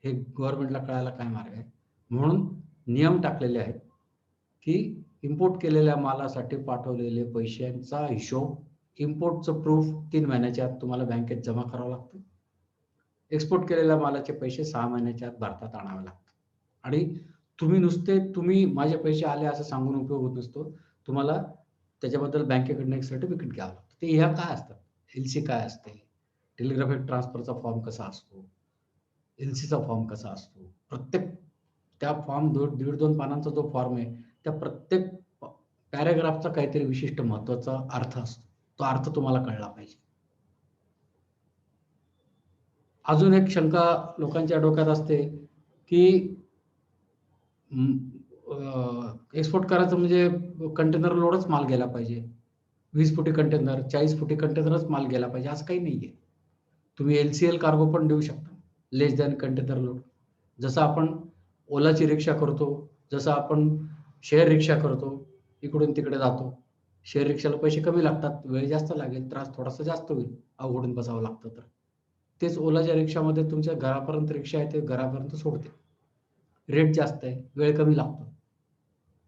हे गव्हर्नमेंटला कळायला काय मार्ग आहे? म्हणून नियम टाकलेले आहेत, की इम्पोर्ट केलेल्या मालासाठी पाठवलेले पैशांचा हिशोब, इम्पोर्टचं प्रूफ 3 महिन्याच्या आत तुम्हाला बँकेत जमा करावं लागतं. एक्सपोर्ट केलेल्या मालाचे पैसे 6 महिन्याच्या आत भारतात आणावे लागतात. आणि तुम्ही माझे पैसे आले असं सांगून उपयोग होत नसतो. तुम्हाला त्याच्याबद्दल बँकेकडून एक सर्टिफिकेट घ्यावं लागतं. ते ह्या काय असतात? एलसी काय असते? टेलिग्राफिक ट्रान्सफरचा फॉर्म कसा असतो? एलसीचा फॉर्म कसा असतो? प्रत्येक त्या फॉर्म 1.5-2 पानांचा जो फॉर्म आहे, त्या प्रत्येक पॅराग्राफचा काहीतरी विशिष्ट महत्त्वाचा अर्थ असतो. तो अर्थ तुम्हाला कळला पाहिजे. अजून एक शंका लोकांच्या डोक्यात असते, की एक्सपोर्ट करायचं म्हणजे कंटेनर लोडच माल गेला पाहिजे. 20 फुटी कंटेनर, 40 फुटी कंटेनरच माल गेला पाहिजे, असं काही नाहीये. तुम्ही LCL कार्गो पण देऊ शकता, लेस दॅन कंटेनर लोड. जसं आपण ओलाची रिक्षा करतो, जसं आपण शेअर रिक्षा करतो, इकडून तिकडे जातो. शेअर रिक्षाला पैसे कमी लागतात, वेळ जास्त लागेल, त्रास थोडासा जास्त होईल, अवघडून बसावं लागतं तर. तेच ओलाच्या रिक्षामध्ये तुमच्या घरापर्यंत रिक्षा आहे, ते घरापर्यंत सोडते. रेट जास्त आहे, वेळ कमी लागतो.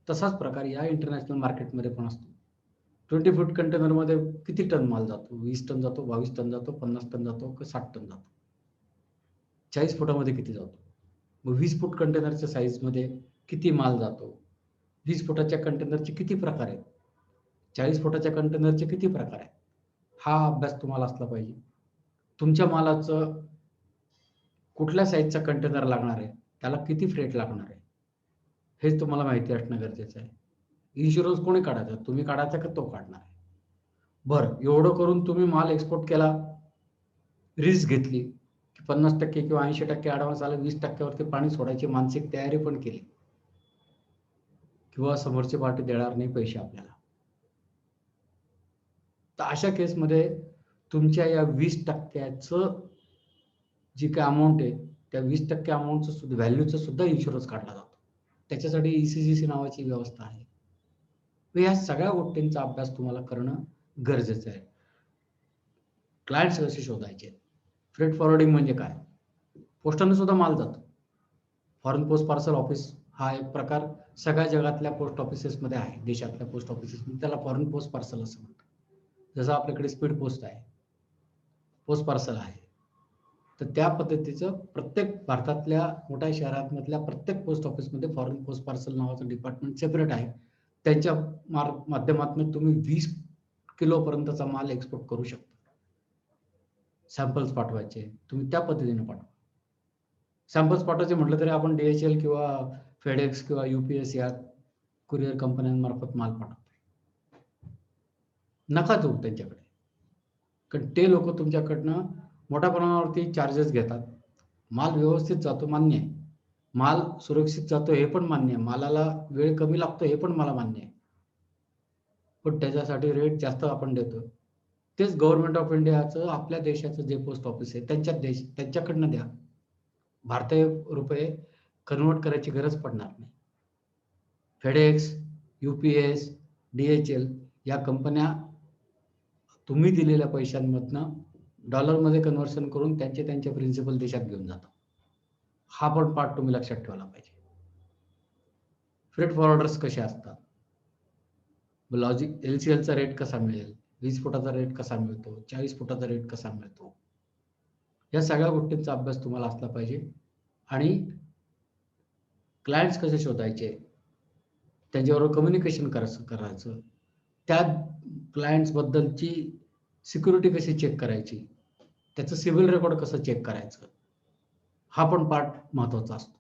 तसाच प्रकार या इंटरनॅशनल मार्केटमध्ये पण असतो. 20 फूट कंटेनरमध्ये किती टन माल जातो? 20 टन जातो, 22 टन जातो, 50 टन जातो, का 60 टन जातो? 40 फुटामध्ये किती जातो? मग 20 फूट कंटेनरच्या साईजमध्ये किती माल जातो? 20 फुटाच्या कंटेनरचे किती प्रकार आहेत? 40 फुटाच्या कंटेनरचे किती प्रकार आहेत? हा अभ्यास तुम्हाला असला पाहिजे. तुमच्या मालाचं कुठल्या साईजचा कंटेनर लागणार आहे? त्याला किती फ्रेट लागणार आहे? हेच तुम्हाला माहिती असणं गरजेचं आहे. इन्शुरन्स कोणी काढायचा? तुम्ही काढायचा का तो काढणार आहे? बरं, एवढं करून तुम्ही माल एक्सपोर्ट केला, रिस्क घेतली, की 50% किंवा 80% ॲडव्हान्स आला, 20% वरती पाणी सोडायची मानसिक तयारी पण केली, किंवा समोरची पार्टी देणार नाही पैसे आपल्याला. तर अशा केसमध्ये तुमच्या या 20%चं जी काही अमाउंट आहे, त्या 20% अमाउंटचं सुद्धा व्हॅल्यूचं सुद्धा इन्शुरन्स काढला जातो. त्याच्यासाठी ECGC नावाची व्यवस्था आहे. तर या सगळ्या गोष्टींचा अभ्यास तुम्हाला करणं गरजेचं आहे. क्लायंट्स कसे शोधायचे? फ्रेट फॉरवर्डिंग म्हणजे काय? पोस्टाने सुद्धा माल जातो. फॉरेन पोस्ट पार्सल ऑफिस हा एक प्रकार सगळ्या जगातल्या पोस्ट ऑफिसेसमध्ये आहे. देशातल्या पोस्ट ऑफिसेसमध्ये त्याला फॉरेन पोस्ट पार्सल असं म्हणतात. जसं आपल्याकडे स्पीड पोस्ट आहे, पोस्ट पार्सल आहे. तर त्या पद्धतीचं प्रत्येक भारतातल्या मोठ्या शहरांमधल्या प्रत्येक पोस्ट ऑफिसमध्ये फॉरेन पोस्ट पार्सल नावाचं डिपार्टमेंट सेपरेट आहे. त्यांच्या माध्यमातून तुम्ही 20 किलोपर्यंतचा माल एक्सपोर्ट करू शकता. सॅम्पल्स पाठवायचे, तुम्ही त्या पद्धतीने पाठवा. सॅम्पल्स पाठवायचे म्हटलं तरी आपण DHL किंवा FedEx किंवा UPS या कुरिअर कंपन्यांमार्फत माल पाठवतो. नका जाऊ त्यांच्याकडे, कारण ते लोक तुमच्याकडनं मोठ्या प्रमाणावरती चार्जेस घेतात. माल व्यवस्थित जातो मान्य आहे, माल सुरक्षित जातो हे पण मान्य आहे, मालाला वेळ कमी लागतो हे पण मला मान्य आहे, पण त्याच्यासाठी रेट जास्त आपण देतो. तेच गव्हर्नमेंट ऑफ इंडियाचं आपल्या देशाचं जे पोस्ट ऑफिस आहे त्यांच्याकडनं द्या. भारतीय रुपये कन्व्हर्ट करायची गरज पडणार नाही. FedEx, UPS, DHL या कंपन्या तुम्ही दिलेल्या पैशांमधनं डॉलरमध्ये कन्व्हर्शन करून त्यांचे प्रिन्सिपल देशात घेऊन जातात. हा पण पार्ट तुम्ही लक्षात ठेवला पाहिजे. फ्रेट फॉरवर्डर्स कसे असतात? लॉजिक LCLचा रेट कसा मिळेल? 20 फुटाचा रेट कसा मिळतो? 40 फुटाचा रेट कसा मिळतो? या सगळ्या गोष्टींचा अभ्यास तुम्हाला असला पाहिजे. आणि क्लायंट्स कसे शोधायचे, त्यांच्याबरोबर कम्युनिकेशन करायचं, त्या क्लायंट्सबद्दलची सिक्युरिटी कशी चेक करायची, त्याचं सिव्हिल रेकॉर्ड कसं चेक करायचं, हा पण पार्ट महत्त्वाचा असतो.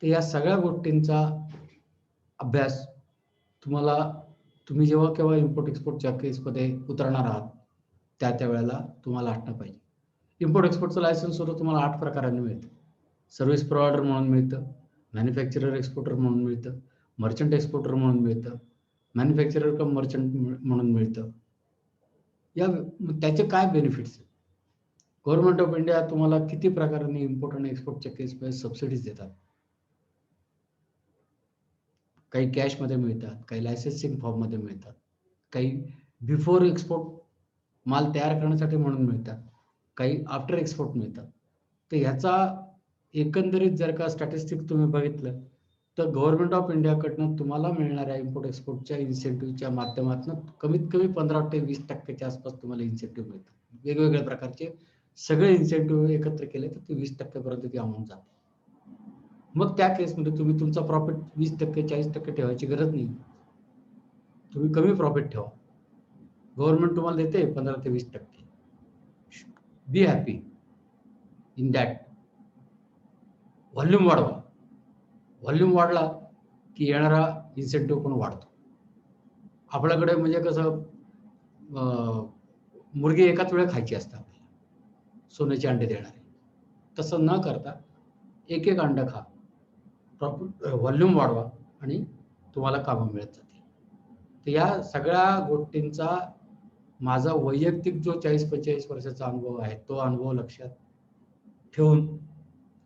तर या सगळ्या गोष्टींचा अभ्यास तुम्ही जेव्हा केव्हा इम्पोर्ट एक्सपोर्टच्या केसमध्ये उतरणार आहात त्या वेळेला तुम्हाला असणं पाहिजे. इम्पोर्ट एक्सपोर्टचं लायसन्स सुद्धा तुम्हाला 8 प्रकारांनी मिळतं. सर्व्हिस प्रोव्हायडर म्हणून मिळतं, मॅन्युफॅक्चरर एक्सपोर्टर म्हणून मिळतं, मर्चंट एक्सपोर्टर म्हणून मिळतं, मॅन्युफॅक्चरर कम मर्चंट म्हणून मिळतं. त्याचे काय बेनिफिट्स आहेत? गव्हर्नमेंट ऑफ इंडिया तुम्हाला किती प्रकारांनी इम्पोर्ट आणि एक्सपोर्टच्या केसमध्ये सबसिडीज देतात. काही कॅशमध्ये मिळतात, काही लायसन्सिंग फॉर्ममध्ये मिळतात, काही बिफोर एक्सपोर्ट माल तयार करण्यासाठी म्हणून मिळतात, काही आफ्टर एक्सपोर्ट मिळतात. तर ह्याचा एकंदरीत जर का स्टॅटिस्टिक्स तुम्ही बघितलं तर गव्हर्नमेंट ऑफ इंडियाकडनं तुम्हाला मिळणाऱ्या इम्पोर्ट एक्सपोर्टच्या इन्सेंटिव्हच्या माध्यमातून कमीत कमी 15% ते 20% आसपास तुम्हाला इन्सेंटिव्ह मिळतात. वेगवेगळ्या प्रकारचे सगळे इन्सेंटिव्ह एकत्र केले तर ते 20% पर्यंत ती अमाऊंट जाते. मग त्या केसमध्ये तुम्ही तुमचा प्रॉफिट 20% 40% ठेवायची गरज नाही. तुम्ही कमी प्रॉफिट ठेवा. गव्हर्नमेंट तुम्हाला देते 15% ते 20%. Be happy in that. Volume वाढवा. व्हॉल्यूम वाढला की येणारा इन्सेंटिव्ह पण वाढतो. आपल्याकडे म्हणजे कसं मुर्गी एकाच वेळा खायची असते आपल्याला, सोन्याचे अंडे देणारे. तसं न करता एक अंडं खा, प्रॉफिट व्हॉल्यूम वाढवा आणि तुम्हाला कामं मिळत जातील. तर या सगळ्या गोष्टींचा माझा वैयक्तिक जो 40-45 वर्षाचा अनुभव आहे तो अनुभव लक्षात ठेवून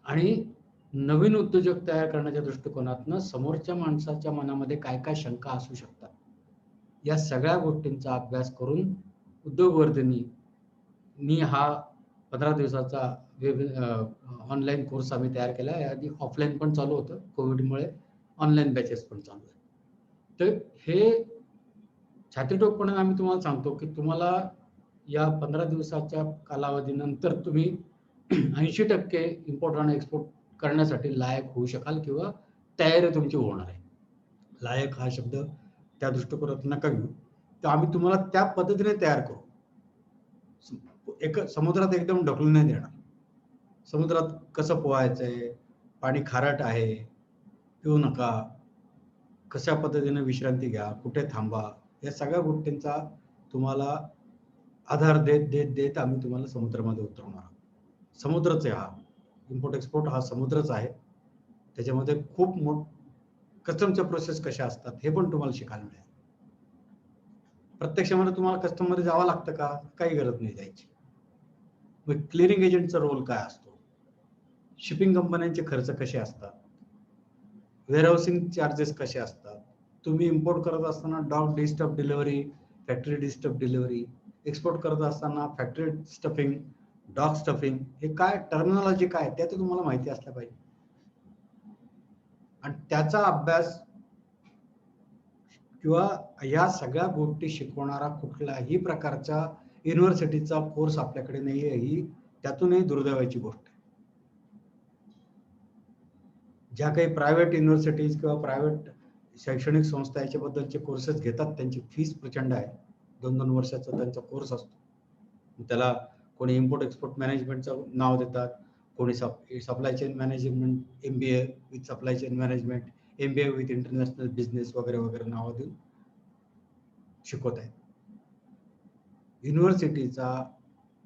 आणि नवीन उद्योजक तयार करण्याच्या दृष्टिकोनातनं समोरच्या माणसाच्या मनामध्ये काय काय शंका असू शकतात, या सगळ्या गोष्टींचा अभ्यास करून उद्योगवर्धिनी हा 15 दिवसाचा ऑनलाईन कोर्स आम्ही तयार केला आहे. आधी ऑफलाईन पण चालू होतं, कोविडमुळे ऑनलाईन बॅचेस पण चालू आहेत. तर हे छातीठोकपणे आम्ही तुम्हाला सांगतो, की तुम्हाला या 15 दिवसाच्या कालावधीनंतर तुम्ही 80% इम्पोर्ट आणि एक्सपोर्ट करण्यासाठी लायक होऊ शकाल किंवा तयारी तुमची होणार आहे. लायक हा शब्द त्या दृष्टिकोनात नका घेऊ. तर आम्ही तुम्हाला त्या पद्धतीने तयार करू. समुद्रात एकदम ढकलून नाही देणार. समुद्रात कसं पोहायचंय, पाणी खारट आहे, पिऊ नका, कशा पद्धतीने विश्रांती घ्या, कुठे थांबा, या सगळ्या गोष्टींचा तुम्हाला आधार देत देत देत आम्ही तुम्हाला समुद्रामध्ये उतरवणार आहोत. समुद्रच आहे हा. इम्पोर्ट एक्सपोर्ट हा समुद्रच आहे. त्याच्यामध्ये खूप कस्टमच्या प्रोसेस कशा असतात हे पण तुम्हाला शिकायला मिळेल. प्रत्यक्षामध्ये तुम्हाला कस्टममध्ये जावं लागतं का? काही गरज नाही जायची. मग क्लिअरिंग एजंटचा रोल काय असतो? शिपिंग कंपन्यांचे खर्च कसे असतात? वेअरहाऊसिंग चार्जेस कसे असतात? तुम्ही इम्पोर्ट करत असताना dock disturb delivery, factory disturb delivery, export करत असताना फॅक्टरी स्टफिंग, डॉक स्टफिंग, हे काय टर्मिनॉलॉजी काय त्या तर तुम्हाला माहिती असल्या पाहिजे. आणि त्याचा अभ्यास किंवा या सगळ्या गोष्टी शिकवणारा कुठल्याही प्रकारच्या युनिव्हर्सिटीचा कोर्स आपल्याकडे नाहीये, ही त्यातूनही दुर्दैवाची गोष्ट आहे. ज्या काही प्रायव्हेट युनिव्हर्सिटीज किंवा प्रायव्हेट शैक्षणिक संस्था याच्याबद्दलचे कोर्सेस घेतात, त्यांची फीस प्रचंड आहे. 2-2 वर्षाचा त्यांचा कोर्स असतो. त्याला कोणी इम्पोर्ट एक्सपोर्ट मॅनेजमेंटचं नाव देतात, कोणी supply chain management, MBA with supply chain management, MBA with international business वगैरे वगैरे नावं देऊन शिकवत आहेत. युनिव्हर्सिटीचा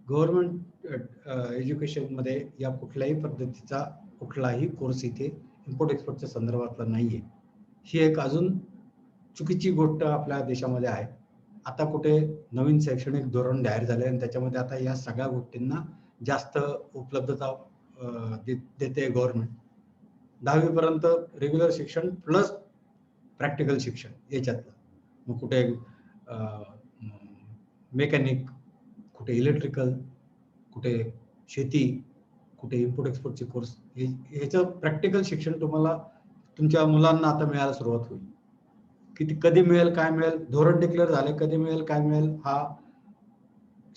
गव्हर्नमेंट एज्युकेशनमध्ये या कुठल्याही पद्धतीचा कुठलाही कोर्स इथे इम्पोर्ट एक्सपोर्टच्या संदर्भातला नाहीये. ही एक अजून चुकीची गोष्ट आपल्या देशामध्ये आहे. आता कुठे नवीन शैक्षणिक धोरण जाहीर झाले आणि त्याच्यामध्ये आता या सगळ्या गोष्टींना जास्त उपलब्धता देते गव्हर्नमेंट. 10वी पर्यंत रेग्युलर शिक्षण प्लस प्रॅक्टिकल शिक्षण याच्यातलं. मग कुठे मेकॅनिक, कुठे इलेक्ट्रिकल, कुठे शेती, कुठे इम्पोर्ट एक्सपोर्टचे कोर्स, ह्याचं प्रॅक्टिकल शिक्षण तुम्हाला तुमच्या मुलांना आता मिळायला सुरुवात होईल. किती कधी मिळेल, काय मिळेल, धोरण डिक्लेअर झाले, कधी मिळेल, काय मिळेल हा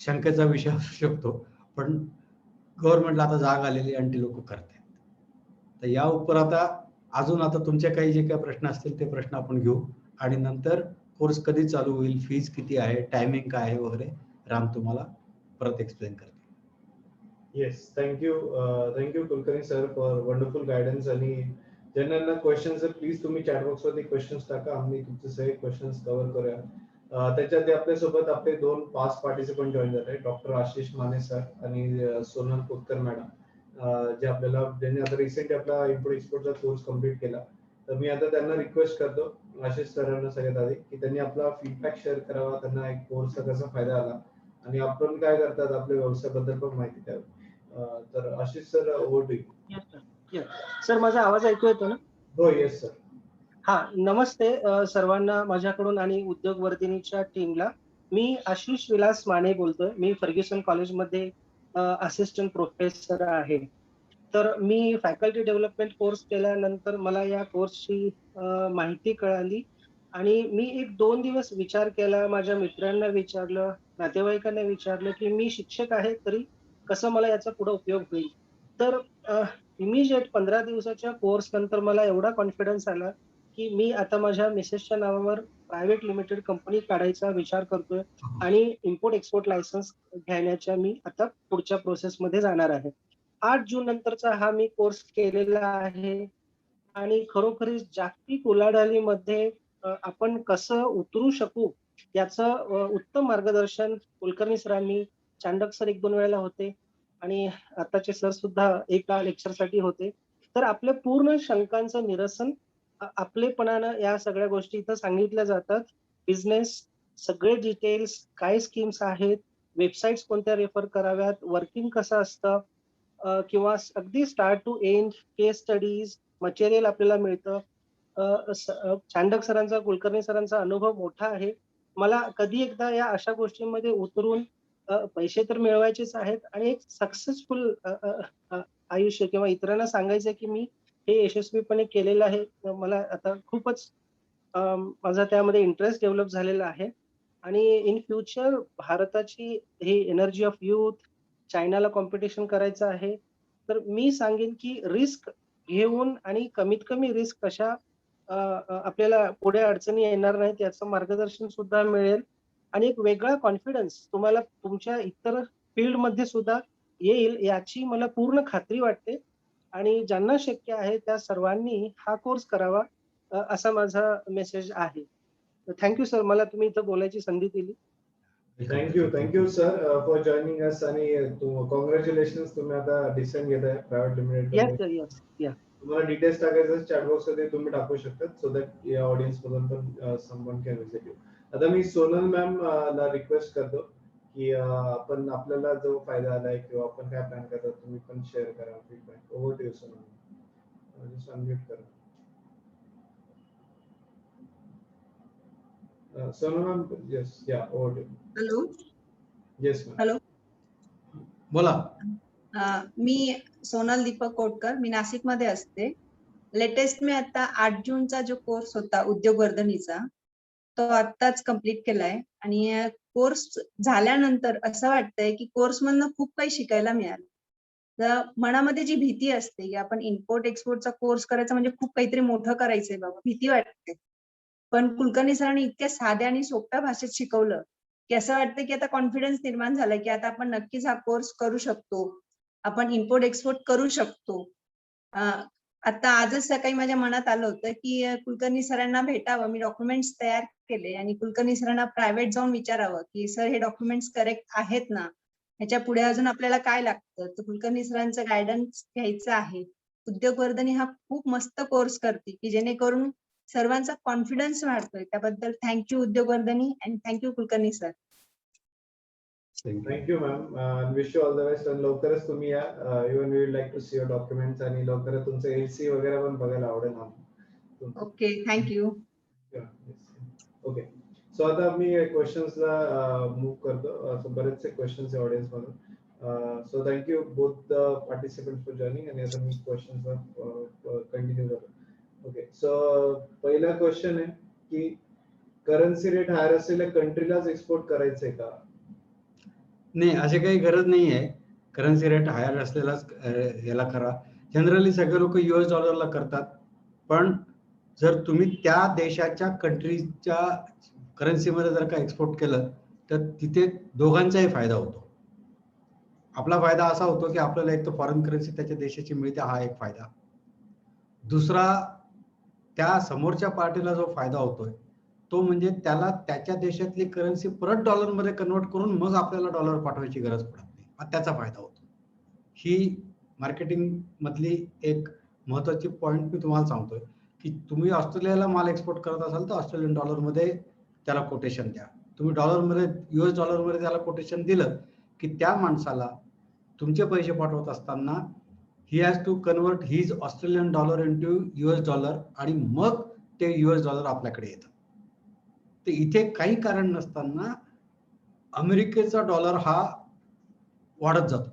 शंकेचा विषय असू शकतो. पण गव्हर्नमेंटला आता जाग आलेली आणि ती लोक करतात. तर या उपर आता अजून आता तुमचे काही जे काही प्रश्न असतील ते प्रश्न आपण घेऊ आणि नंतर कोर्स कधी चालू होईल, फीज किती आहे, टायमिंग काय आहे वगैरे राम तुम्हाला परत एक्सप्लेन करते. Yes, thank you Kulkarni sir for wonderful guidance. आणि ज्यांना क्वेश्चन्स आहे प्लीज तुम्ही चॅट बॉक्सवरती क्वेश्चन्स टाका, आम्ही तुमचे सगळे क्वेश्चन्स कव्हर करूया. त्याच्यात आपल्यासोबत आपले 2 पास्ट पार्टिसिपंट जॉईन झाले, डॉक्टर आशिष माने सर आणि सोनल कोतकर मॅडम, ज्यांनी आता रिसेंटली आपला इम्पोर्ट एक्सपोर्टचा कोर्स कम्प्लीट केला. तर मी आता त्यांना रिक्वेस्ट करतो, आशिष सरांना सगळ्यात आधी, की त्यांनी आपला फीडबॅक शेअर करावा, त्यांना एक कोर्सचा कसा फायदा आला आणि आपण काय करतात आपल्या व्यवसायाबद्दल पण माहिती द्यावी. तर Ashish sir, over to you. Sir, माझा आवाज ऐकू येतो ना? हो, येस सर. हा, नमस्ते सर्वांना माझ्याकडून आणि उद्योगवर्धिनीच्या टीमला. मी आशिष विलास माने बोलतोय. मी फर्ग्युसन कॉलेजमध्ये असिस्टंट प्रोफेसर आहे. तर मी फॅकल्टी डेव्हलपमेंट कोर्स केल्यानंतर मला या कोर्सची माहिती कळाली आणि मी 1-2 दिवस विचार केला, माझ्या मित्रांना विचारलं, नातेवाईकांना विचारलं की मी शिक्षक आहे तरी कसं मला याचा पुढे उपयोग होईल. तर इमिजिएट 15 दिवसाच्या कोर्स नंतर मला एवढा कॉन्फिडन्स आला की मी आता माझ्या मिसेसच्या नावावर प्रायव्हेट लिमिटेड कंपनी काढायचा विचार करतोय आणि इम्पोर्ट एक्सपोर्ट लायसन्स घेण्याच्या मी आता पुढच्या प्रोसेसमध्ये जाणार आहे. 8 जून नंतरचा हा मी कोर्स केलेला आहे आणि खरोखरीच जागतिक उलाढालीमध्ये आपण कसं उतरू शकू याचं उत्तम मार्गदर्शन कुलकर्णी सरांनी, चांडक सर 1-2 वेळेला होते आणि आताचे सर सुद्धा एका लेक्चरसाठी होते. तर आपल्या पूर्ण शंकांचं निरसन आपलेपणानं या सगळ्या गोष्टी इथं सांगितल्या जातात. बिझनेस, सगळे डिटेल्स, काय स्कीम्स आहेत, वेबसाईट्स कोणत्या रेफर कराव्यात, वर्किंग कसं असतं, किंवा अगदी start to end case studies material आपल्याला मिळतं. चांडक सरांचा, कुलकर्णी सरांचा अनुभव मोठा आहे. मला कधी एकदा या अशा गोष्टींमध्ये उतरून पैसे तर मिळवायचेच आहेत आणि एक सक्सेसफुल आयुष्य किंवा इतरांना सांगायचं की मी हे यशस्वीपणे केलेलं आहे. मला आता खूपच माझा त्यामध्ये इंटरेस्ट डेव्हलप झालेला आहे आणि इन फ्युचर भारताची ही एनर्जी ऑफ युथ चायनाला कॉम्पिटिशन करायचं आहे. तर मी सांगेन की रिस्क घेऊन आणि कमीत कमी रिस्क कशा आपल्याला पुढे अडचणी येणार नाहीत याचं मार्गदर्शन सुद्धा मिळेल आणि एक वेगळा कॉन्फिडन्स तुम्हाला तुमच्या इतर फील्डमध्ये सुद्धा येईल याची मला पूर्ण खात्री वाटते. आणि ज्यांना शक्य आहे त्या सर्वांनी हा कोर्स करावा असा माझा मेसेज आहे. थँक्यू सर, मला तुम्ही इथं बोलायची संधी दिली. थँक्यू सर फॉर जॉईनिंग अस आणि कॉंग्रॅच्युलेशन्स, तुम्ही आता डिसिजन घेताय private limited yes company. Sir, yes या. तुम्हाला डिटेल्स टाकायचं चॅट बॉक्स मध्ये तुम्ही टाकू शकता सो दॅट या ऑडियन्स मधून पण समवन कॅन विजिट यू. आता मी सोनल मॅम ला रिक्वेस्ट करतो की आपण आपल्याला जो फायदा आलाय किंवा आपण काय प्लॅन करतो तुम्ही पण शेअर करा feedback. Over to you Sonal. Just unmute करा. Sonal ma'am, yes, yeah, over to you. Hello. Yes ma'am. Hello. बोला. मी सोनल दीपक कोटकर, मी नाशिकमध्ये असते. लेटेस्ट मी आता 8 जूनचा जो कोर्स होता उद्योगवर्धनीचा तो आत्ताच कंप्लीट केलाय आणि कोर्स झाल्यानंतर असं वाटतंय की कोर्स मधनं खूप काही शिकायला मिळालं. तर मनामध्ये जी भीती असते की आपण इम्पोर्ट एक्सपोर्टचा कोर्स करायचा म्हणजे खूप काहीतरी मोठं करायचंय बाबा, भीती वाटते. पण कुलकर्णी सरांनी इतक्या साध्या आणि सोप्या भाषेत शिकवलं की असं वाटतं की आता कॉन्फिडन्स निर्माण झालाय की आता आपण नक्कीच हा कोर्स करू शकतो, आपण इम्पोर्ट एक्सपोर्ट करू शकतो. आता आजच सकाळी माझ्या मनात आलं होतं की कुलकर्णी सरांना भेटावं. मी डॉक्युमेंट्स तयार केले आणि कुलकर्णी सरांना प्रायव्हेट जाऊन विचारावं की सर हे डॉक्युमेंट्स करेक्ट आहेत ना, ह्याच्या पुढे अजून आपल्याला काय लागतं. तर कुलकर्णी सरांचं गायडन्स घ्यायचं आहे. उद्योगवर्धनी हा खूप मस्त कोर्स करते की जेणेकरून सर्वांचा कॉन्फिडन्स वाढतोय. त्याबद्दल thank you Udyogvardhini and thank you Kulkarni sir. Thank you ma'am. Wish you all the best. आणि लवकरच तुम्ही या. Even we would like to see your documents आणि लवकरच तुमचं एलसी वगैरे पण बघायला आवडेल आम्हाला. Okay, thank you. ओके, सो आता मी क्वेश्चन्सला मूव्ह करतो. सो बरेचसे क्वेश्चन्स आहे ऑडियन्स मधून. So thank you both the participant for joining. आणि आता मी क्वेश्चन्सला कंटिन्यू करतो. ओके, सो पहिला क्वेश्चन आहे की करन्सी रेट हायर असलेल्या कंट्रीलाच एक्सपोर्ट करायचंय का? नाही, अशी काही गरज नाही आहे. करन्सी रेट हायर असलेलाच याला करा. जनरली सगळे लोक US डॉलरला करतात. पण जर तुम्ही त्या देशाच्या कंट्रीच्या करन्सीमध्ये जर का एक्सपोर्ट केलं तर तिथे दोघांचाही फायदा होतो. आपला फायदा असा होतो की आपल्याला एक तर फॉरेन करन्सी त्याच्या देशाची मिळते, हा एक फायदा. दुसरा, त्या समोरच्या पार्टीला जो फायदा होतोय तो म्हणजे त्याला त्याच्या देशातली करन्सी परत डॉलरमध्ये कन्वर्ट करून मग आपल्याला डॉलर पाठवायची गरज पडत नाही, हा त्याचा फायदा होतो. ही मार्केटिंग मधली एक महत्वाची पॉइंट मी तुम्हाला सांगतोय की तुम्ही ऑस्ट्रेलियाला माल एक्सपोर्ट करत असाल तर ऑस्ट्रेलियन डॉलरमध्ये त्याला कोटेशन द्या. तुम्ही डॉलरमध्ये US डॉलरमध्ये त्याला कोटेशन दिलं की त्या माणसाला तुमचे पैसे पाठवत असताना he has to convert his Australian dollar into US dollar आणि मग ते US डॉलर आपल्याकडे येतं. तर इथे काही कारण नसताना अमेरिकेचा डॉलर हा वाढत जातो.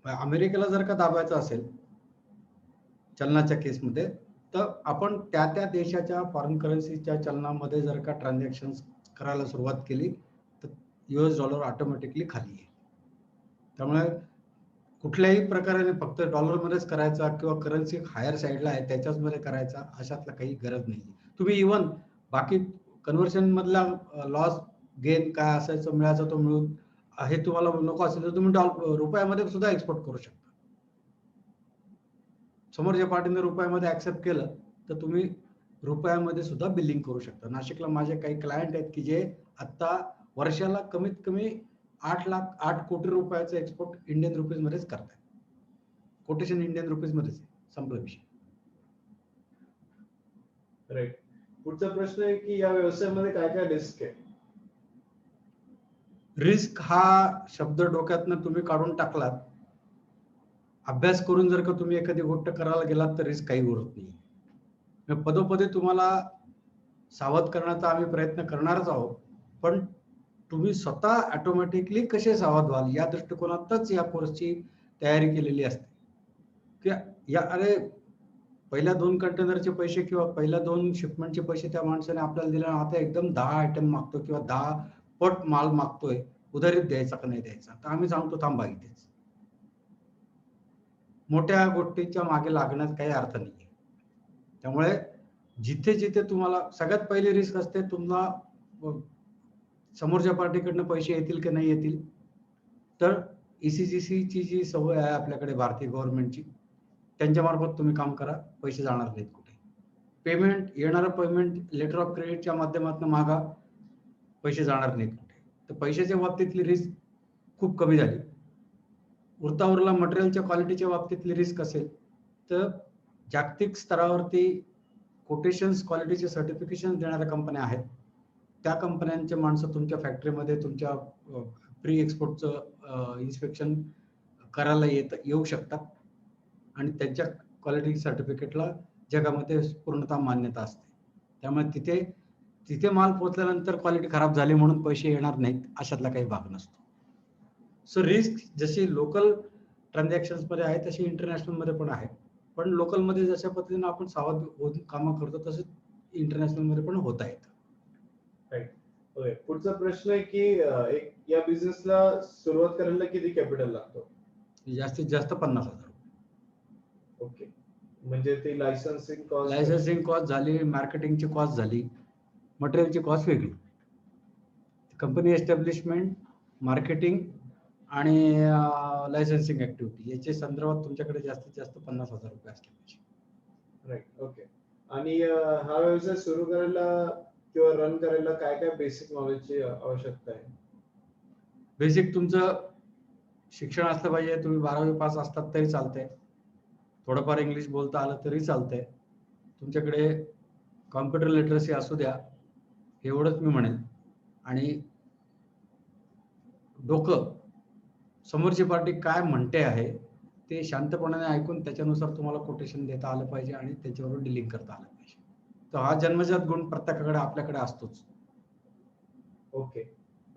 अमेरिकेला जर का दाबायचं असेल चलनाच्या केसमध्ये तर आपण त्या देशाच्या फॉरेन करन्सीच्या चलनामध्ये जर का ट्रान्झॅक्शन करायला सुरुवात केली तर US डॉलर ऑटोमॅटिकली खाली येईल. त्यामुळे कुठल्याही प्रकारे फक्त डॉलरमध्येच करायचा किंवा करन्सी हायर साईडला आहे त्याच्याच मध्ये करायचा अशातला काही गरज नाही. तुम्ही इव्हन बाकी कन्व्हर्शन मधला लॉस गेन काय असायचं मिळायचं तो मिळून हे तुम्हाला नको असेल तर तुम्ही रुपयामध्ये सुद्धा एक्सपोर्ट करू शकता. समोरच्या पार्टीने रुपयामध्ये ऍक्सेप्ट केलं तर तुम्ही रुपयामध्ये सुद्धा बिलिंग करू शकता. नाशिकला माझे काही क्लायंट आहेत की जे आता वर्षाला कमीत कमी 8 कोटी रुपयाचं एक्सपोर्ट इंडियन रुपीज मध्येच करतायत. कोटेशन इंडियन रुपीज मध्येच संपला विषय. राईट. पुढचा प्रश्न आहे की या व्यवसायामध्ये काय काय रिस्क आहे? रिस्क हा शब्द डोक्यातनं तुम्ही काढून टाकलात, अभ्यास करून जर का तुम्ही एखादी गोष्ट करायला गेलात तर रिस्क काही उरत नाही. पदोपदी तुम्हाला सावध करण्याचा आम्ही प्रयत्न करणारच आहोत, पण तुम्ही स्वतः ऑटोमॅटिकली कसे सावध व्हाल या दृष्टिकोनातच या कोर्सची तयारी केलेली असते. की अरे पहिल्या 2 कंटेनरचे पैसे किंवा पहिल्या 2 शिपमेंटचे पैसे त्या माणसाने आपल्याला दिले, आता एकदम 10 आयटम मागतो किंवा 10 पट माल मागतोय, उधारीत द्यायचा का नाही द्यायचा? तर आम्ही सांगतो थांबा इथेच. मोठ्या गोष्टीच्या मागे लागण्यात काही अर्थ नाहीये. त्यामुळे जिथे तुम्हाला सगळ्यात पहिली रिस्क असते, तुम्हाला समोरच्या पार्टीकडनं पैसे येतील की नाही येतील. तर ECGC ची जी सवय आहे आपल्याकडे भारतीय गव्हर्नमेंटची, त्यांच्या मार्फत तुम्ही काम करा, पैसे जाणार नाहीत कुठे. येणारं पेमेंट लेटर ऑफ क्रेडिटच्या माध्यमातून मागा, पैसे जाणार नाहीत कुठे. तर पैशाच्या बाबतीतली रिस्क खूप कमी झाली. उरला मटेरियलच्या क्वालिटीच्या बाबतीतली रिस्क असेल तर जागतिक स्तरावरती कोटेशन्स क्वालिटीचे सर्टिफिकेशन देणाऱ्या कंपन्या आहेत. त्या कंपन्यांचे माणसं तुमच्या फॅक्टरीमध्ये तुमच्या प्री एक्सपोर्टचं इन्स्पेक्शन करायला येऊ शकतात आणि त्यांच्या क्वालिटी सर्टिफिकेटला जगामध्ये पूर्णतः मान्यता असते. त्यामुळे तिथे माल पोहोचल्यानंतर क्वालिटी खराब झाली म्हणून पैसे येणार नाहीत अशातला काही भाग नसतो. सो रिस्क जशी लोकल ट्रान्झॅक्शन्स मध्ये आहे तशी इंटरनॅशनल मध्ये पण आहे. पण लोकल मध्ये जशा पद्धतीने आपण सावध होऊन कामं करतो तसं इंटरनॅशनल मध्ये पण होत आहेत. ओके, पुढचा प्रश्न आहे की या बिझनेसला सुरुवात करायला किती कॅपिटल लागतो? जास्तीत जास्त 50,000 रुपये. ओके, म्हणजे ती लायसन्सिंग कॉस्ट झाली, मार्केटिंगची कॉस्ट झाली, मटेरियलची कॉस्ट वेगळी, कंपनी एस्टॅब्लिशमेंट, मार्केटिंग आणि लायसन्सिंग ऍक्टिव्हिटी याच्या संदर्भात तुमच्याकडे जास्तीत जास्त 50,000 रुपये असले पाहिजे. राईट. ओके, आणि हा व्यवसाय सुरू करायला किंवा रन करायला काय काय बेसिक नॉलेजची आवश्यकता आहे? बेसिक तुमचं शिक्षण असलं पाहिजे. तुम्ही 12वी पास असतात तरी चालतंय, थोडंफार इंग्लिश बोलता आलं तरी चालतंय, तुमच्याकडे कॉम्प्युटर लिटरसी असू द्या, एवढंच मी म्हणेन. आणि डोकं समोरची पार्टी काय म्हणते आहे ते शांतपणाने ऐकून त्याच्यानुसार तुम्हाला कोटेशन देता आलं पाहिजे आणि त्याच्यावर डिलिंग करता आलं पाहिजे. तर हा जन्मजात गुण प्रत्येकाकडे आपल्याकडे असतोच. ओके,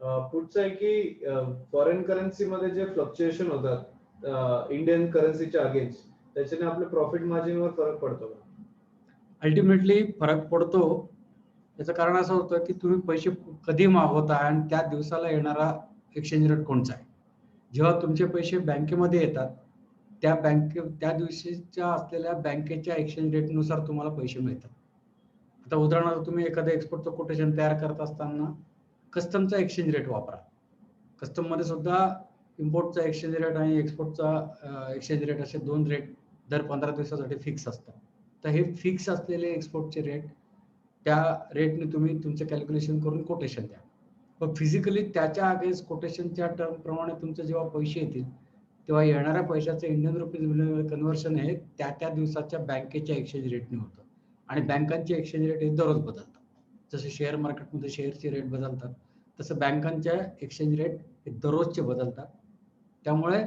पुढचं आहे की फॉरेन करन्सी मध्ये जे फ्लक्च्युएशन होतात इंडियन करन्सीच्या अगेन्स्ट, त्याच्याने आपल्या प्रॉफिट मार्जिनवर फरक पडतो का? अल्टिमेटली फरक पडतो. याचं कारण असं होतं की तुम्ही पैसे कधी मागवता आणि त्या दिवसाला येणारा एक्सचेंज रेट कोणता आहे. जेव्हा तुमचे पैसे बँकेमध्ये येतात त्या दिवशीच्या असलेल्या बँकेच्या एक्सचेंज रेटनुसार तुम्हाला पैसे मिळतात. आता उदाहरणार्थ तुम्ही एखाद्या एक्सपोर्टचं कोटेशन तयार करत असताना कस्टमचा एक्सचेंज रेट वापरा. कस्टम मध्ये सुद्धा इम्पोर्टचा एक्सचेंज रेट आणि एक्सपोर्टचा एक्सचेंज रेट असे 2 रेट दर 15 दिवसासाठी फिक्स असतात. तर हे फिक्स असलेले एक्सपोर्टचे रेट, त्या रेटने तुम्ही तुमचं कॅल्क्युलेशन करून कोटेशन द्या. पण फिजिकली त्याच्या अगेन्स्ट कोटेशनच्या टर्म प्रमाणे तुमचे जेव्हा पैसे येतील तेव्हा येणाऱ्या पैशाचं इंडियन रुपीज कन्व्हर्शन हे त्या दिवसाच्या बँकेच्या एक्सचेंज रेटने होतं. आणि बँकांचे एक्सचेंज रेट हे दररोज बदलतात. जसे शेअर मार्केटमध्ये शेअरचे रेट बदलतात तसं बँकांच्या एक्सचेंज रेट हे दररोजचे बदलतात. त्यामुळे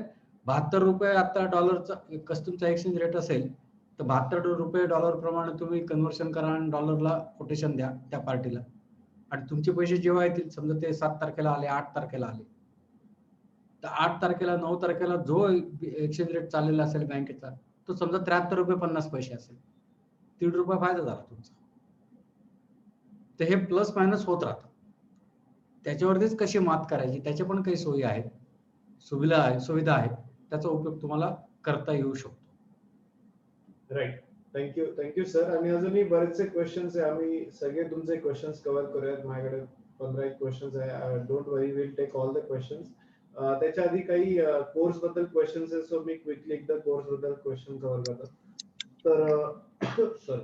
72 रुपये आता डॉलरचा कस्टमचा एक्सचेंज रेट असेल तर 72 रुपये डॉलर प्रमाणे तुम्ही कन्व्हर्शन करा आणि डॉलरला कोटेशन द्या त्या पार्टीला. आणि तुमचे पैसे जेव्हा येतील, समजा ते 7 तारखेला आले, 8 तारखेला आले, तर 8 तारखेला 9 तारखेला जो एक्सचेंज रेट चाललेला असेल बँकेचा तो समजा 73 रुपये 50 पैसे असेल, 3 रुपये फायदा झाला तुमचा. तर हे प्लस मायनस होत राहतं. त्याच्यावरतीच कशी मात करायची त्याच्या पण काही सोयी आहेत, सुविधा आहेत, त्याचा उपयोग तुम्हाला करता येऊ शकतो. Right, thank you sir. आणि अजूनही बरेचसे क्वेश्चन्स आहे, आम्ही सगळे तुमचे क्वेश्चन्स कव्हर करूयात. माझ्याकडे 15 क्वेश्चन्स आहे. Don't worry, will take all the questions. त्याच्या आधी काही कोर्स बद्दल क्वेश्चन्स आहे, सो मी क्विकली एकदा कोर्स बद्दल क्वेश्चन कव्हर करतो. तर सर,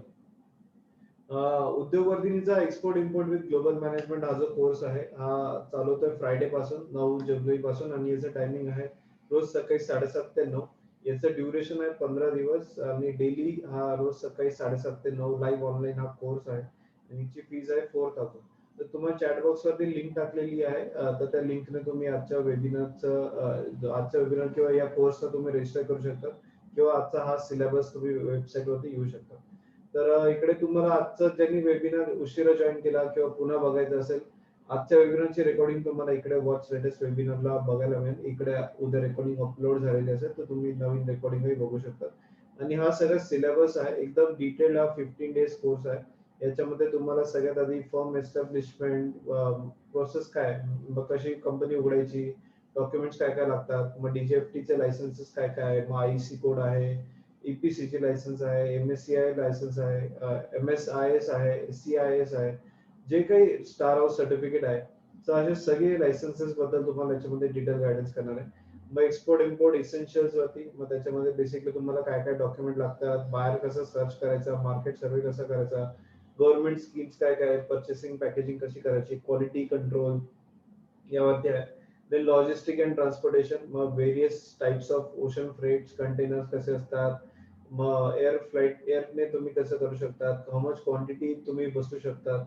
उद्योगवर्धिनीचा export import with global management हा जो कोर्स आहे हा चालवतोय फ्रायडे पासून 9 जुलै पासून, आणि याचं टायमिंग आहे रोज सकाळी 7:30 ते 9. याचं ड्युरेशन आहे 15 दिवस आणि डेली हा रोज सकाळी 7:30 ते 9 लाईव्ह ऑनलाईन हा कोर्स आहे. आणि याची फीज आहे 4,000. तर तुम्हाला चॅट बॉक्स वरती लिंक टाकलेली आहे. तर त्या लिंकने तुम्ही आजच्या वेबिनार किंवा या कोर्सला तुम्ही रजिस्टर करू शकता किंवा आजचा हा सिलेबस तुम्ही वेबसाईट वरती येऊ शकता. तर इकडे तुम्हाला आजचं ज्यांनी वेबिनार उशिरा जॉईन केला किंवा पुन्हा बघायचं असेल, आजच्या वेबिनारची रेकॉर्डिंग तुम्हाला इकडे वॉच लेटेस्ट वेबिनारला बघायला मिळेल. इकडे उद्या रेकॉर्डिंग अपलोड झालेली असेल तर तुम्ही नवीन रेकॉर्डिंगही बघू शकता. आणि हा सगळा सिलेबस आहे, एकदम डिटेल्ड हा 15 डेज कोर्स आहे. याच्यामध्ये तुम्हाला सगळ्यात आधी फर्म एस्टॅब्लिशमेंट प्रोसेस काय, मग कशी कंपनी उघडायची, डॉक्युमेंट्स काय काय लागतात, मग DGFT चे लायसन्सेस काय काय, मग IC कोड आहे, EPC चे लायसन्स आहे, MSCI लायसन्स आहे, MSIS आहे, CIS आहे, जे काही स्टार हाऊस सर्टिफिकेट आहे, तर असे सगळे लायसन्सेस बद्दल तुम्हाला याच्यामध्ये डिटेल गायडन्स करणार आहे. मग एक्सपोर्ट इम्पोर्ट इसेन्शियल्स वरती, मग त्याच्यामध्ये बेसिकली तुम्हाला काय काय डॉक्युमेंट लागतात, बाहेर कसं सर्च करायचं, मार्केट सर्वे कसा करायचा, गव्हर्नमेंट स्कीम्स काय काय, पर्चेसिंग पॅकेजिंग कशी करायची, क्वालिटी कंट्रोल यावरती आहे. देन लॉजिस्टिक अँड ट्रान्सपोर्टेशन, मग various types of ocean freights, containers कसे असतात, मग एअरने तुम्ही कसं करू शकता, हाऊ मच क्वांटिटी तुम्ही बसू शकता,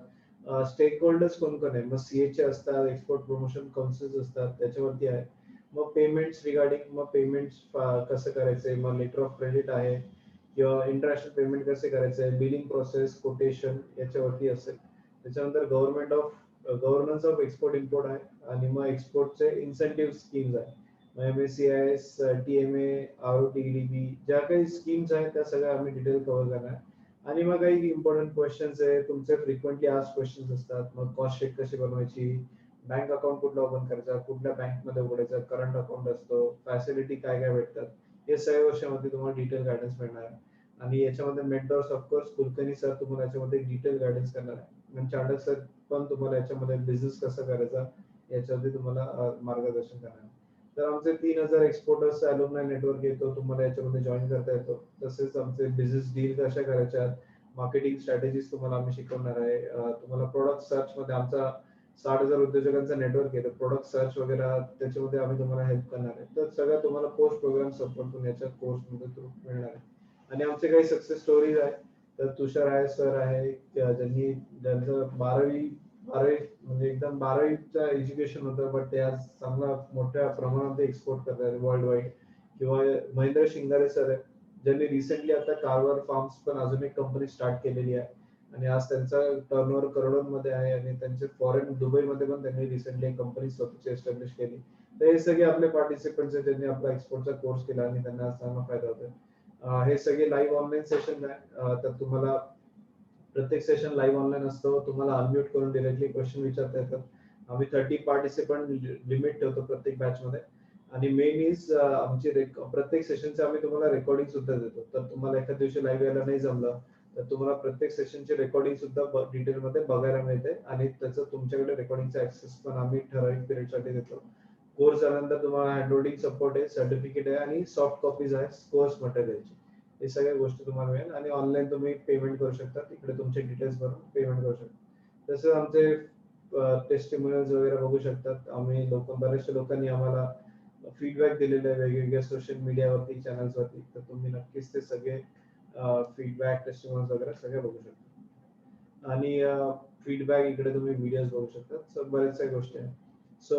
स्टेक होल्डर्स कोण कोण आहे, मग CHA असतात, एक्सपोर्ट प्रमोशन काउन्सिल्स असतात, त्याच्यावरती आहे. मग पेमेंट्स रिगार्डिंग, मग पेमेंट्स कसं करायचंय, मग लेटर ऑफ क्रेडिट आहे किंवा इंटरनॅशनल पेमेंट कसे करायचंय, बिलिंग प्रोसेस, कोटेशन याच्यावरती असेल. त्याच्यानंतर गव्हर्नन्स ऑफ एक्सपोर्ट इम्पोर्ट आहे आणि मग एक्सपोर्टचे इन्सेंटिव्ह स्कीम्स आहे. मग MSCIS, TMA, ROTDB ज्या काही स्कीम्स आहेत त्या सगळ्या आम्ही डिटेल कव्हर करणार आहे. आणि मग काही इम्पॉर्टंट क्वेश्चन्स आहे, तुमचे फ्रिक्वेंटली आज क्वेश्चन्स असतात. मग कॉस्ट शीट कशी बनवायची, बँक अकाउंट कुठला ओपन करायचा, कुठल्या बँकमध्ये उघडायचा, करंट अकाउंट असतो, फॅसिलिटी काय काय भेटतात, हे सगळ्या गोष्टींमध्ये तुम्हाला डिटेल गायडन्स मिळणार आहे. आणि याच्यामध्ये मेंटर्स ऑफकोर्स कुलकर्णी सर तुम्हाला याच्यामध्ये डिटेल गायडन्स करणार आहे. आणि चांडक सर पण तुम्हाला याच्यामध्ये बिझनेस कसा करायचा याच्यामध्ये तुम्हाला मार्गदर्शन करणार आहे. तर आमचे 3000 एक्सपोर्टर्स अल्युमनाय नेटवर्क येतो, तुम्हाला याच्यामध्ये जॉईन करता येतो. तसेच आमचे बिझनेस डील कशा करायच्या, मार्केटिंग स्ट्रॅटेजीज तुम्हाला आम्ही शिकवणार आहे. तुम्हाला प्रोडक्ट सर्च मध्ये आमचा 60,000 उद्योजकांचा नेटवर्क आहे, तर प्रोडक्ट सर्च वगैरे त्याच्यामध्ये आम्ही तुम्हाला हेल्प करणार आहे. तर सगळं तुम्हाला पोस्ट प्रोग्राम सपोर्ट पण याच्या कोर्समध्ये थ्रू मिळणार आहे. आणि आमचे काही सक्सेस स्टोरीज आहे. तर तुषार आहे सर आहे, ज्यांचं 12वी म्हणजे एकदम 12वीचं एज्युकेशन होतं, बट ते आज चांगला मोठ्या प्रमाणात एक्सपोर्ट करतात वर्ल्ड वाईड. किंवा महेंद्र शिंगारे सर आहे, ज्यांनी रिसेंटली आता कारवार फार्म्स पण अजून एक कंपनी स्टार्ट केलेली आहे आणि आज त्यांचा टर्नओव्हर करोडोंमध्ये आहे आणि त्यांचे फॉरेन दुबईमध्ये पण त्यांनी रिसेंटली एक कंपनी स्वतःची एस्टॅब्लिश केली. तर हे सगळे आपले पार्टिसिपंट्स आहेत ज्यांनी आपला एक्सपोर्टचा कोर्स केला आणि त्यांना आज चांगला फायदा होतोय. हे सगळे लाईव्ह ऑनलाईन सेशन आहे. तर तुम्हाला प्रत्येक सेशन लाईव्ह ऑनलाईन असतो, तुम्हाला अनम्यूट करून डायरेक्टली क्वेश्चन विचारता येतात. आम्ही 30 पार्टिसिपंट लिमिट ठेवतो प्रत्येक बॅच मध्ये. आणि मेन इज आमची प्रत्येक सेशनचे आम्ही तुम्हाला रेकॉर्डिंग सुद्धा देतो. तर तुम्हाला एखाद्या दिवशी लाईव्ह यायला नाही जमलं तर तुम्हाला प्रत्येक सेशनची रेकॉर्डिंग सुद्धा डिटेल मध्ये बघायला मिळते आणि त्याचं तुमच्याकडे रेकॉर्डिंगचा ऍक्सेस पण आम्ही ठराविक पिरियड साठी देतो. कोर्स झाल्यानंतर तुम्हाला हँडहोल्डिंग सपोर्ट आहे, सर्टिफिकेट आहे आणि सॉफ्ट कॉपीज आहे कोर्स मटेरियलची. हे सगळ्या गोष्टी तुम्हाला मिळेल आणि ऑनलाईन तुम्ही पेमेंट करू शकता, तिकडे तुमचे डिटेल्स भरून पेमेंट करू शकता. तसंच आमचे टेस्टिमोनियल्स वगैरे बघू शकतात. आम्ही बऱ्याचशा लोकांनी आम्हाला फीडबॅक दिलेले आहे वेगवेगळ्या सोशल मीडियावरती, चॅनल्स वरती. तर तुम्ही नक्कीच ते सगळे फीडबॅक टेस्टिमोनियल्स वगैरे सगळे बघू शकता. आणि फीडबॅक इकडे तुम्ही व्हिडिओज बघू शकता. सो बऱ्याचशा गोष्टी आहेत. सो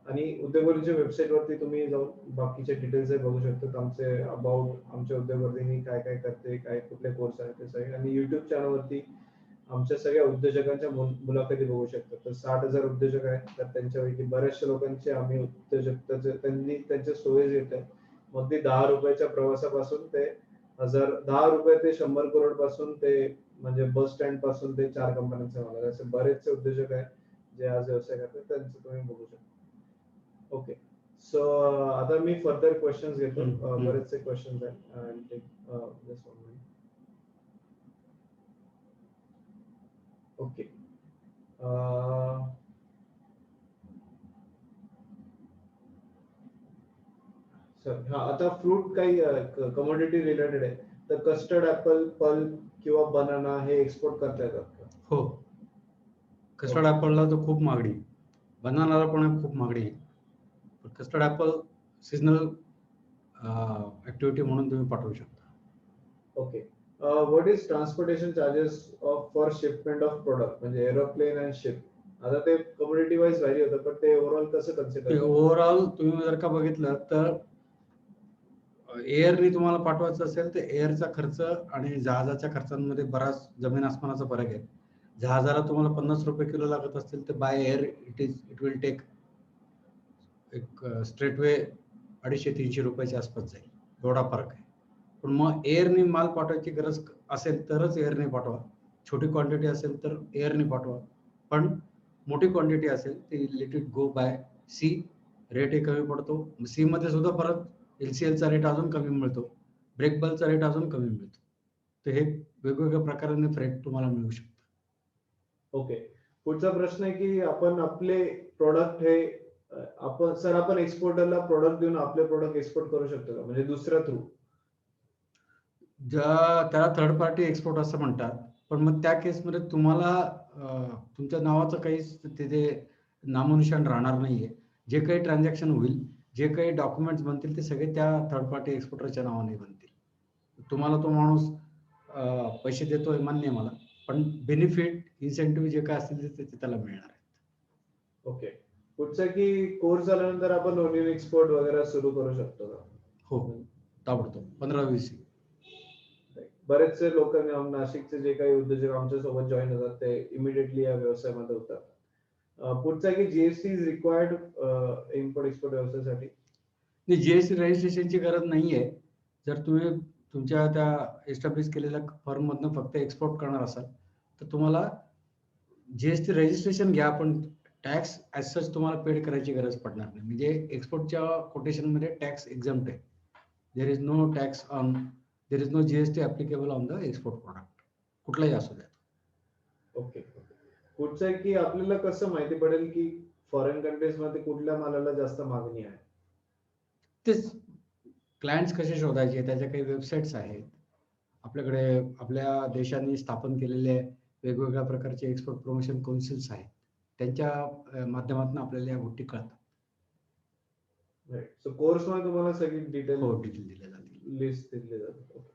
आणि उद्योगवर्धीच्या वेबसाईट वरती तुम्ही जाऊन बाकीचे डिटेल्स बघू शकतात. आमचे अबाउट आमच्या उद्योगवर्धीनी काय काय करते, काय कुठले कोर्स आहेत ते सगळे. आणि युट्यूब चॅनल वरती आमच्या सगळ्या उद्योजकांच्या मुलाखती बघू शकतात. तर 60,000 उद्योजक आहेत, तर त्यांच्यापैकी बऱ्याचशा लोकांचे आम्ही त्यांनी त्यांच्या स्टोरीज घेतल्या. मग ते 10 रुपयाच्या प्रवासापासून ते 10 रुपये ते 100 करोड पासून ते म्हणजे बस स्टँड पासून ते 4 कंपन्यांचे मालक, असे बरेचसे उद्योजक आहेत जे आज व्यवसाय करतात, त्यांचं तुम्ही बघू शकता. ओके, सो आता मी फर्दर क्वेश्चन्स घेतो. बरेचसे क्वेश्चन्स आहेत. ओके, सर हा आता फ्रूट काही कमोडिटी रिलेटेड आहे, तर कस्टर्ड ऍपल, पल्प किंवा बनाना हे एक्सपोर्ट करता येतात का? हो, कस्टर्ड ऍपलला तर खूप मागणी, बनानाला पण खूप मागणी आहे. पण कस्टर्ड ऍपल सीजनल ऍक्टिव्हिटी म्हणून तुम्ही पाठवू शकता. Okay, what is transportation charges for shipment of product म्हणजे एरोप्लेन अँड शिप आता ते कम्युनिटी वाईज व्हॅरी होतं पण ते ओव्हरऑल कसं कन्सिडर ते ओव्हरऑल तुम्ही जर का बघितलं तर एअरनी तुम्हाला पाठवायचं असेल तर एअरचा खर्च आणि जहाजाच्या खर्चांमध्ये बराच जमीन आसमानाचा फरक आहे. जहाजाला तुम्हाला 50 रुपये किलो लागत असतील तर by air it will take एक स्ट्रेट वे 250-300 रुपयाच्या आसपास जाईल. एवढा फरक आहे. पण मग एअरनी माल पाठवायची गरज असेल तरच एअरने पाठवा. छोटी क्वांटिटी असेल तर एअरने पाठवा. पण मोठी क्वांटिटी असेल तर let it go by sea. रेटही कमी पडतो. सी मध्ये सुद्धा परत LCLचा रेट अजून कमी मिळतो. ब्रेक बल्कचा रेट अजून कमी मिळतो. तर हे वेगवेगळ्या प्रकाराने फ्रेट तुम्हाला मिळू शकतं. ओके. पुढचा प्रश्न आहे की आपण आपले प्रोडक्ट हे आपण एक्सपोर्टरला प्रोडक्ट देऊन आपले प्रोडक्ट एक्सपोर्ट करू शकतो का म्हणजे दुसऱ्या थ्रू? त्याला थर्ड पार्टी एक्सपोर्ट असं म्हणतात. पण मग त्या केसमध्ये तुम्हाला तुमच्या नावाचं काहीच तिथे नामोनिशाण राहणार नाहीये. जे काही ट्रान्झॅक्शन होईल, जे काही डॉक्युमेंट्स बनतील ते सगळे त्या थर्ड पार्टी एक्सपोर्टरच्या नावाने बनतील. तुम्हाला तो माणूस पैसे देतोय मान्य आहे मला, पण बेनिफिट इन्सेंटिव्ह जे काय असतील ते त्याला मिळणार आहे. ओके. पुढचं की कोर्स झाल्यानंतर आपण नॉन एक्सपोर्ट वगैरे सुरू करू शकतो का? हो, ताबडतोब 15-20. बरेचसे लोक नाशिकचे जे काही उद्योजक आमच्या सोबत जॉईन होतात ते इमिडिएटली या व्यवसायामध्ये होतात. पुढचा की GST is required import export व्यवसायासाठी? जीएसटी रजिस्ट्रेशनची गरज नाहीये. जर तुम्ही तुमच्या त्या एस्टॅब्लिश केलेल्या फर्म मधनं फक्त एक्सपोर्ट करणार असाल तर तुम्हाला जीएसटी रजिस्ट्रेशन घ्या, पण टॅक्स ऍज सच तुम्हाला पेड करायची गरज पडणार नाही. म्हणजे एक्सपोर्टच्या कोटेशन मध्ये टॅक्स एक्झम्प्ट आहे. There is no GST applicable on the export product, कुठलाही असू द्या. ओके. पुढचं आहे की आपल्याला कसं माहिती पडेल की फॉरेन कंट्रीज मध्ये कुठल्या मालाला जास्त मागणी आहे? तेच क्लायंट्स कसे शोधायचे, त्याच्या काही वेबसाईट्स आहेत. आपल्याकडे आपल्या देशांनी स्थापन केलेले वेगवेगळ्या प्रकारचे एक्सपोर्ट प्रमोशन काउन्सिल्स आहेत. त्यांच्या माध्यमातून आपल्याला या गोष्टी कळतात. राईट. सो कोर्स मध्ये तुम्हाला सगळी डिटेल डिटेल दिल्या जातील. लिस्ट दिली जाते.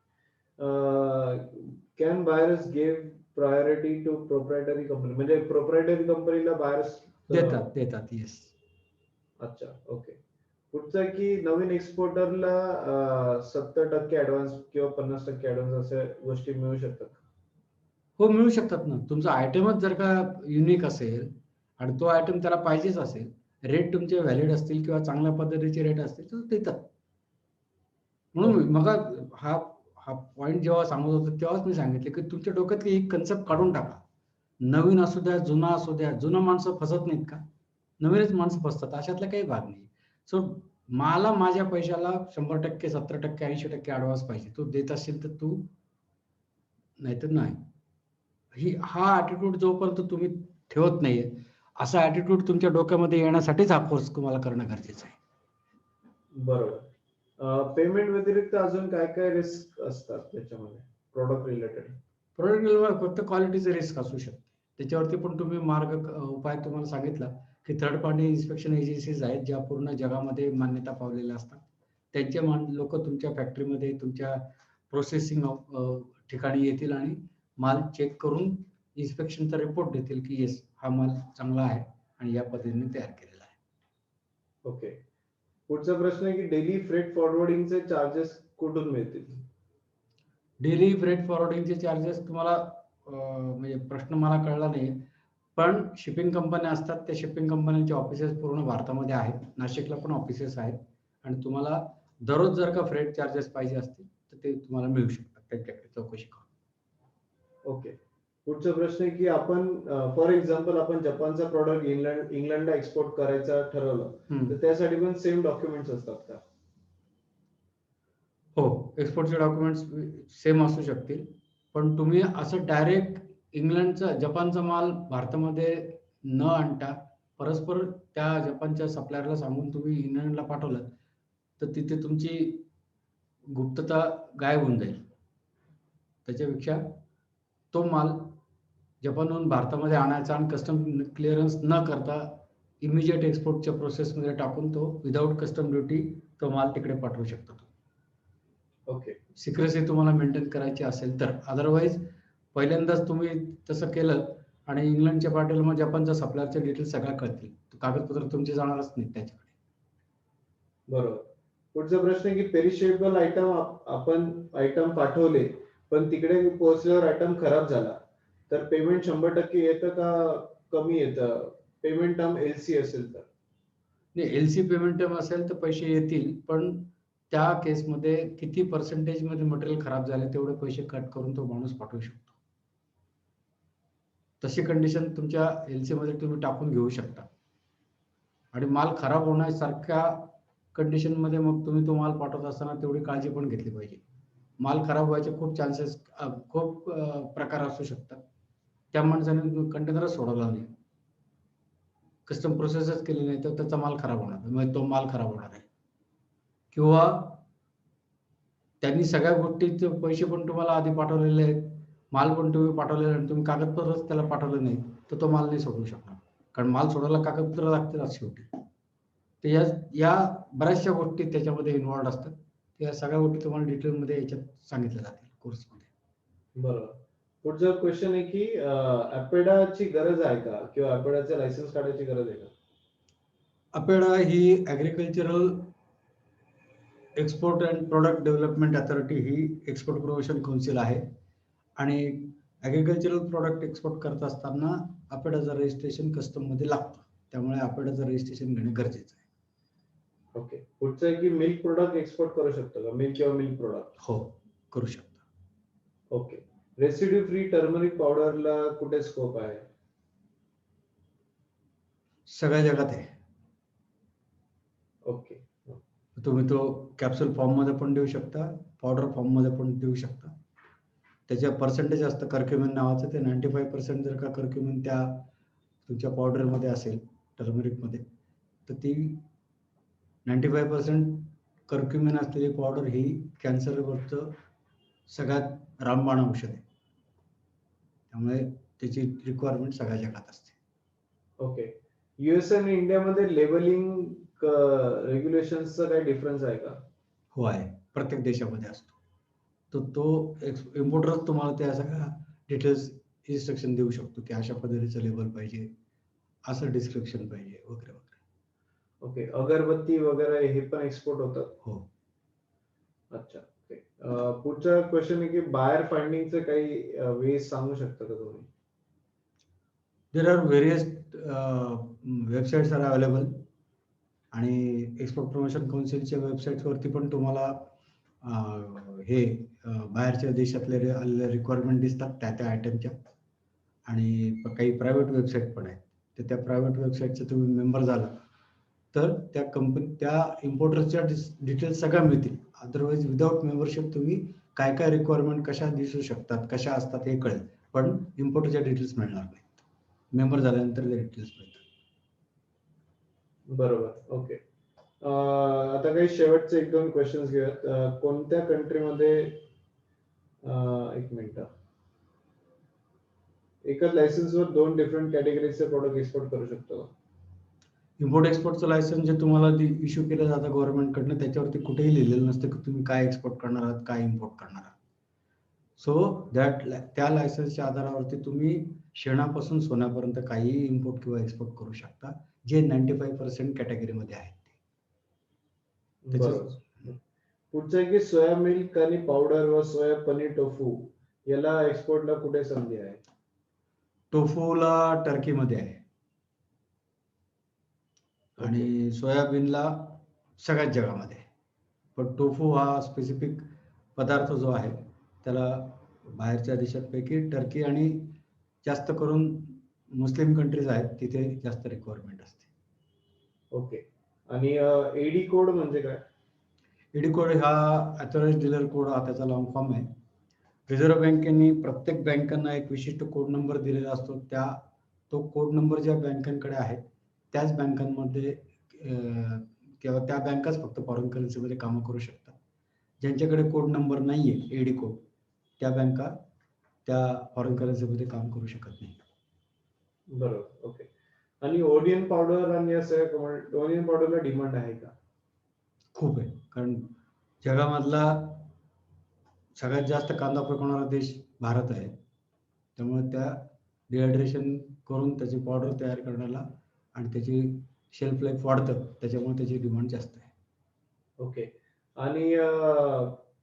Can buyers give priority to proprietary company म्हणजे प्रोप्रायटरी कंपनीला बायर्स देतात. येस. अच्छा. ओके. पुढचं की नवीन एक्सपोर्टरला 70% ऍडव्हान्स किंवा 50% ऍडव्हान्स अशा गोष्टी मिळू शकतात? हो, मिळू शकतात ना. तुमचा आयटमच जर का युनिक असेल आणि तो आयटम त्याला पाहिजेच असेल, रेट तुमचे व्हॅलिड असतील किंवा चांगल्या पद्धतीचे रेट असतील तर देतात. म्हणून मग हा पॉइंट जेव्हा सांगत होतो तेव्हाच मी सांगितलं की तुमच्या डोक्यात एक कन्सेप्ट काढून टाका. नवीन असू द्या, जुना असू द्या. जुनं माणसं फसत नाहीत का? नवीनच माणसं फसतात. अशातला काही भाग नाही. सो मला माझ्या पैशाला 100%, 70%, 80% ऍडव्हान्स पाहिजे. तू देत असेल तर तू, नाहीतर नाही. हा ऍटिट्यूड जोपर्यंत तुम्ही ठेवत नाहीये, असा ऍटिट्यूड तुमच्या डोक्यामध्ये येण्यासाठीच हा कोर्स तुम्हाला करणं गरजेचं आहे. बरोबर. पेमेंट व्यतिरिक्त अजून काय काय रिस्क असतात त्याच्यामध्ये प्रोडक्ट रिलेटेड? प्रोडक्ट फक्त क्वालिटीचे रिस्क असू शकते. त्याच्यावरती पण तुम्ही उपाय तुम्हाला सांगितला की थर्ड पार्टी इन्स्पेक्शन एजन्सीज आहेत ज्या पूर्ण जगामध्ये मान्यता पावलेल्या असतात. त्यांचे लोक तुमच्या फॅक्टरीमध्ये, तुमच्या प्रोसेसिंग ठिकाणी येतील आणि माल चेक करून इन्स्पेक्शनचा रिपोर्ट देतील की येस, हा माल चांगला आहे आणि या पद्धतीने तयार केलेला आहे. ओके. पुढचा प्रश्न आहे की डेली फ्रेट फॉरवर्डिंगचे चार्जेस कुठून मिळतील? डेली फ्रेट फॉरवर्डिंगचे चार्जेस तुम्हाला म्हणजे प्रश्न मला कळला नाही, पण शिपिंग कंपन्या असतात, त्या शिपिंग कंपन्यांचे ऑफिसेस पूर्ण भारतामध्ये आहेत. नाशिकला पण ऑफिसेस आहेत आणि तुम्हाला दररोज जर का फ्रेट चार्जेस पाहिजे असतील तर ते तुम्हाला मिळू शकतात. त्यांच्याकडे चौकशी करून. ओके. पुढचा प्रश्न आहे की आपण फॉर एक्झाम्पल आपण जपानचा प्रोडक्ट इंग्लंडला एक्सपोर्ट करायचा ठरवलं तर त्यासाठी पण सेम डॉक्युमेंट्स असतात का? हो, एक्सपोर्टचे डॉक्युमेंट्स सेम असू शकतील, पण तुम्ही असं डायरेक्ट जपानचा माल भारतामध्ये न आणता परस्पर त्या जपानच्या सप्लायरला सांगून तुम्ही इंग्लंडला पाठवलं तर तिथे तुमची गुप्तता गायब होऊन जाईल. त्याच्यापेक्षा तो माल जपानहून भारतामध्ये आणायचा आणि कस्टम क्लिअरन्स न करता इमिजिएट एक्सपोर्टच्या प्रोसेसमध्ये टाकून तो विदाऊट कस्टम ड्युटी तो माल तिकडे पाठवू शकतो. ओके. सिक्रेसी तुम्हाला मेंटेन करायची असेल तर. अदरवाईज पहिल्यांदाच तुम्ही तसं केलं आणि इंग्लंडच्या पार्टीला मग जपानच्या सप्लायरचे डिटेल्स सगळ्या कळतील. कागदपत्र तुमचे जाणारच नाहीत त्याच्याकडे. बरोबर. पुढचा प्रश्न आहे की पेरिशेबल आयटम आपण आयटम पाठवले पण तिकडे पोहोचल्यावर आयटम खराब झाला तर पेमेंट 100% येतं का कमी येतं? पेमेंट टर्म एलसी असेल तर? नाही, एलसी पेमेंट टर्म असेल तर पैसे येतील, पण त्या केसमध्ये किती पर्सेंटेजमध्ये मटेरियल खराब झाले तेवढे पैसे कट करून तो माणूस पाठवू शकतो. तशी कंडिशन तुमच्या एलसी मध्ये तुम्ही टाकून घेऊ शकता. आणि माल खराब होण्यासारख्या कंडिशन मध्ये मग तुम्ही तो माल पाठवत असताना तेवढी काळजी पण घेतली पाहिजे. माल खराब व्हायचे खूप चान्सेस खूप प्रकार असू शकतात. त्या माणसाने कंटेनरच सोडवला नाही, कस्टम प्रोसेसच केली नाही तर त्याचा माल खराब होणार, म्हणजे तो माल खराब होणार आहे. किंवा त्यांनी सगळ्या गोष्टीचे पैसे पण तुम्हाला आधी पाठवलेले आहेत, माल पण तुम्ही पाठवलेला आहे आणि तुम्ही कागदपत्रच त्याला पाठवलं नाही तर तो माल नाही सोडवू शकणार, कारण माल सोडायला कागदपत्र लागतात शेवटी. तर या बऱ्याचशा गोष्टी त्याच्यामध्ये इन्व्हॉल्ड असतात. त्या सगळ्या गोष्टी तुम्हाला डिटेलमध्ये याच्यात सांगितल्या जातील कोर्समध्ये. बरोबर. पुढचा क्वेश्चन आहे की अपेडाची गरज आहे का किंवा अपेडाचे लायसन्स काढायची गरज आहे का? अपेडा ही agricultural export and product development authority ही एक्सपोर्ट प्रमोशन काउन्सिल आहे आणि ॲग्रिकल्चरल प्रॉडक्ट एक्सपोर्ट करत असताना अपेडाचं रजिस्ट्रेशन कस्टममध्ये लागतं. त्यामुळे अपेडाचं रजिस्ट्रेशन घेणं गरजेचं आहे. ओके. पुढचं आहे की मिल्क प्रोडक्ट एक्सपोर्ट करू शकतो का? मिल्क किंवा मिल्क प्रोडक्ट? हो, करू शकता. ओके. रेसिड्यू फ्री टर्मरिक पावडरला कुठे स्कोप आहे? सगळ्या जगात आहे. ओके. तुम्ही तो कॅप्सूल फॉर्ममध्ये पण देऊ शकता, पावडर फॉर्ममध्ये पण देऊ शकता. त्याच्या पर्सेंटेज असतं कर्क्युमिन नावाचं, ते 95% जर का कर्क्युमिन त्या तुमच्या पावडरमध्ये असेल टर्मरिकमध्ये तर ती 95% कर्क्युमिन असलेली पावडर ही कॅन्सरवरचं सगळ्यात रामबाण औषध आहे. त्यामुळे त्याची रिक्वायरमेंट सगळ्या जगात असते. ओके. US आणि इंडियामध्ये लेबलिंग रेग्युलेशन्सचा काही डिफरन्स आहे का? हो आहे, प्रत्येक देशामध्ये असतो. तो इम्पोर्टरच तुम्हाला त्या सगळ्या डिटेल्स इन्स्ट्रक्शन देऊ शकतो की अशा पद्धतीचं लेबल पाहिजे, असं डिस्क्रिप्शन पाहिजे वगैरे वगैरे. ओके. अगरबत्ती वगैरे हे पण एक्सपोर्ट होतात? हो. अच्छा. ओके. पुढचा क्वेश्चन आहे की बायर फाइंडिंगचे काही वेज सांगू शकता का तुम्ही? There are various websites are available आणि एक्सपोर्ट प्रमोशन काउन्सिलच्या वेबसाईट्सवरती पण तुम्हाला बाहेरच्या देशातले आलेले रिक्वायरमेंट दिसतात त्या आयटमच्या. आणि काही प्रायव्हेट वेबसाईट पण आहेत. तर त्या प्रायव्हेट वेबसाईटचे तुम्ही मेंबर झाला तर त्या इम्पोर्टरच्या डिटेल्स सगळ्या मिळतील. अदरवाईज विदाऊट मेंबरशिप तुम्ही काय काय रिक्वायरमेंट कशा दिसू शकतात, कशा असतात हे कळेल, पण इम्पोर्टरच्या डिटेल्स मिळणार नाहीत. मेंबर झाल्यानंतर ते डिटेल्स मिळतात. बरोबर. ओके. आता काही शेवटचे 1-2 क्वेश्चन्स घेऊयात. कोणत्या कंट्रीमध्ये एक मिनिट. एकाच लायसन्सवर 2 डिफरंट कॅटेगरीजचे प्रॉडक्ट एक्सपोर्ट करू शकतो का? इम्पोर्ट एक्सपोर्टचं लायसन्स जे तुम्हाला इश्यू केलं जातं गव्हर्नमेंटकडनं त्याच्यावरती कुठेही लिहिलेलं नसतं की तुम्ही काय एक्सपोर्ट करणार आहात, काय इम्पोर्ट करणार आहात. सो त्या लायसन्सच्या आधारावरती तुम्ही शेणापासून सोन्यापर्यंत काहीही इम्पोर्ट किंवा एक्सपोर्ट करू शकता, जे 95% कॅटेगरीमध्ये आहेत. बरोबर. पुढचं आहे की सोया मिल्क आणि पावडर व सोया पनीर टोफू याला एक्सपोर्टला कुठे संधी आहे? टोफूला टर्कीमध्ये आहे आणि सोयाबीनला सगळ्याच जगामध्ये आहे. पण टोफू हा स्पेसिफिक पदार्थ जो आहे त्याला बाहेरच्या देशांपैकी टर्की आणि जास्त करून मुस्लिम कंट्रीज आहेत तिथे जास्त रिक्वायरमेंट असते. ओके. आणि एडी कोड म्हणजे काय? एडी कोड हा ऑथराइज्ड डीलर कोड हा त्याचा लॉंग फॉर्म आहे. रिझर्व्ह बँकेने प्रत्येक बँकांना एक विशिष्ट कोड नंबर दिलेला असतो. तो कोड नंबर ज्या बँकांकडे आहे त्याच बँकांमध्ये किंवा त्या बँकाच फक्त फॉरेन करन्सीमध्ये कामं करू शकतात. ज्यांच्याकडे कोड नंबर नाहीये एडी कोड त्या बँका त्या फॉरेन करन्सीमध्ये काम करू शकत नाही. बरोबर. ओके. आणि ओनियन पावडर आणि ओनियन पावडरला डिमांड आहे का? खूप आहे, कारण जगामधला सगळ्यात जास्त कांदा पिकवणारा देश भारत आहे. त्यामुळे त्या डिहायड्रेशन करून त्याची पावडर तयार करण्याला आणि त्याची शेल्फ लाईफ वाढतं, त्याच्यामुळे त्याची डिमांड जास्त आहे. ओके. आणि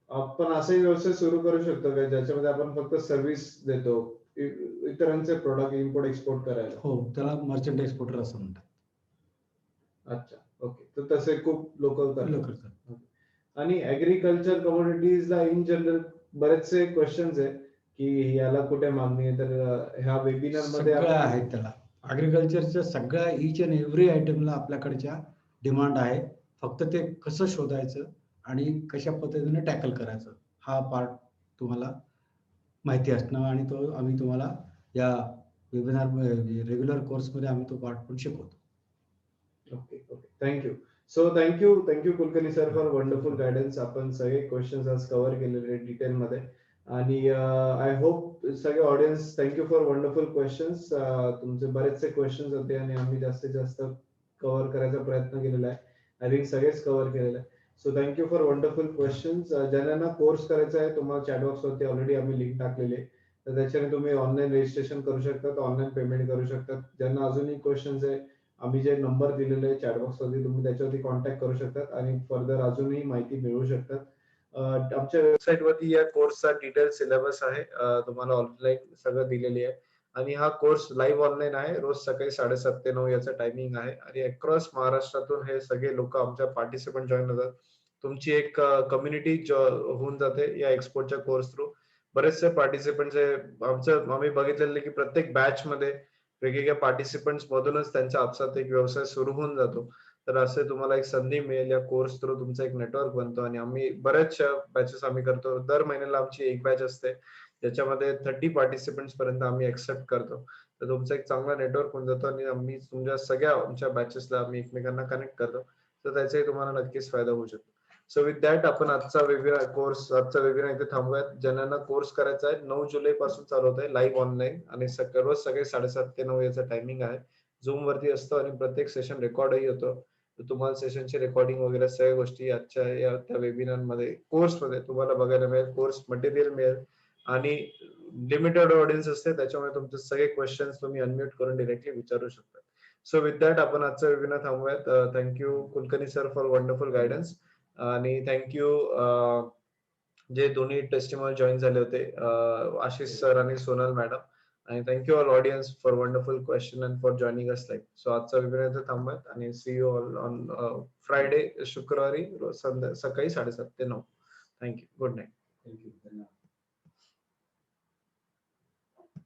आपण असे व्यवसाय सुरू करू शकतो का ज्याच्यामध्ये आपण फक्त सर्व्हिस देतो, इतरांचे प्रोडक्ट इम्पोर्ट एक्सपोर्ट करायला? हो, त्याला मर्चंट एक्सपोर्टर असं म्हणतात. अच्छा, ओके. तर तसे खूप लोक लोक करतात. करतात. आणि ऍग्रीकल्चर कमोडिटीजला इन जनरल बरेचसे क्वेश्चन्स आहे की याला कुठे मागणी आहे, तर ह्या वेबिनार मध्ये सगळ्या आपण आहेत त्याला. ॲग्रिकल्चरच्या सगळ्या ईच अँड एव्हरी आयटमला आपल्याकडच्या डिमांड आहे. फक्त ते कसं शोधायचं आणि कशा पद्धतीने टॅकल करायचं, हा पार्ट तुम्हाला माहिती असणं आणि तो आम्ही तुम्हाला या वेबिनार रेग्युलर कोर्समध्ये आम्ही तो पार्ट पण शिकवतो. Okay okay, thank you. So thank you Kulkarni sir for wonderful guidance. आपण सगळे क्वेश्चन्स आज कव्हर केलेले डिटेलमध्ये आणि आय होप सगळे audience thank you for wonderful questions. तुमचे बरेचसे क्वेश्चन्स होते आणि आम्ही जास्तीत जास्त कव्हर करायचा प्रयत्न केलेला आहे. आय थिंक सगळेच कव्हर केलेलं आहे. So thank you for wonderful questions. ज्यांना कोर्स करायचा आहे तुम्हाला चॅटबॉक्स वरती ऑलरेडी आम्ही लिंक टाकलेली आहे, तर त्याच्याने तुम्ही ऑनलाईन रजिस्ट्रेशन करू शकता, ऑनलाईन पेमेंट करू शकता. ज्यांना अजूनही क्वेश्चन्स आहे, आम्ही जे नंबर दिलेले आहे चॅटबॉक्स वरती, तुम्ही त्याच्यावरती कॉन्टॅक्ट करू शकतात आणि फर्दर अजूनही माहिती मिळवू शकतात. आमच्या वेबसाईट वरती या कोर्सचा डिटेल सिलेबस आहे, तुम्हाला ऑनलाईन सगळं दिलेली आहे. आणि हा कोर्स लाईव्ह ऑनलाईन आहे, रोज सकाळी 7:30 ते 9 याचा टायमिंग आहे आणि अक्रॉस महाराष्ट्रातून हे सगळे लोक आमच्या पार्टिसिपंट जॉईन होतात. तुमची एक कम्युनिटी होऊन जाते या एक्सपोर्टच्या कोर्स थ्रू. बरेचसे पार्टिसिपंट आम्ही बघितलेले की प्रत्येक बॅच मध्ये वेगवेगळ्या पार्टिसिपंट्स मधूनच त्यांच्या आपसात एक व्यवसाय सुरू होऊन जातो. तर असे तुम्हाला एक संधी मिळेल, या कोर्स थ्रू तुमचा एक नेटवर्क बनतो आणि आम्ही बऱ्याचशा बॅचेस आम्ही करतो. दर महिन्याला आमची एक बॅच असते, त्याच्यामध्ये 30 पार्टिसिपंट्स पर्यंत आम्ही एक्सेप्ट करतो. तर तुमचा एक चांगला नेटवर्क होऊन जातो आणि आम्ही तुमच्या सगळ्या आमच्या बॅचेसला आम्ही एकमेकांना कनेक्ट करतो. तर त्याचाही तुम्हाला नक्कीच फायदा होऊ शकतो. सो विथ दॅट आपण आजचा वेबिनार इथे थांबूयात. ज्यांना कोर्स करायचा आहे 9 जुलै पासून चालू होत आहे लाईव्ह ऑनलाईन आणि रोज सकाळी 7:30 ते 9 याचा टायमिंग आहे. झूम वरती असतो आणि प्रत्येक सेशन रेकॉर्डही होतो. तर तुम्हाला सेशनची रेकॉर्डिंग वगैरे सगळ्या गोष्टी आजच्या या त्या वेबिनार मध्ये कोर्समध्ये तुम्हाला बघायला मिळेल. कोर्स मटेरियल मिळेल आणि लिमिटेड ऑडियन्स असते, त्याच्यामुळे तुमचे सगळे क्वेश्चन्स तुम्ही अनम्यूट करून डायरेक्टली विचारू शकता. सो विथ दॅट आपण आजचा वेबिनार थांबूयात. Thank you Kulkarni sir for wonderful guidance आणि थँक्यू जे दोन्ही टेस्टिमोनियल जॉईन झाले होते, आशिष सर आणि सोनल मॅडम. आणि thank you all audience for wonderful question and for joining us live. So आजचा वेबिनार इथे थांबूयात आणि see you all on Friday, शुक्रवारी सकाळी 7:30 ते 9. थँक्यू. Good night. थँक्यू. धन्यवाद.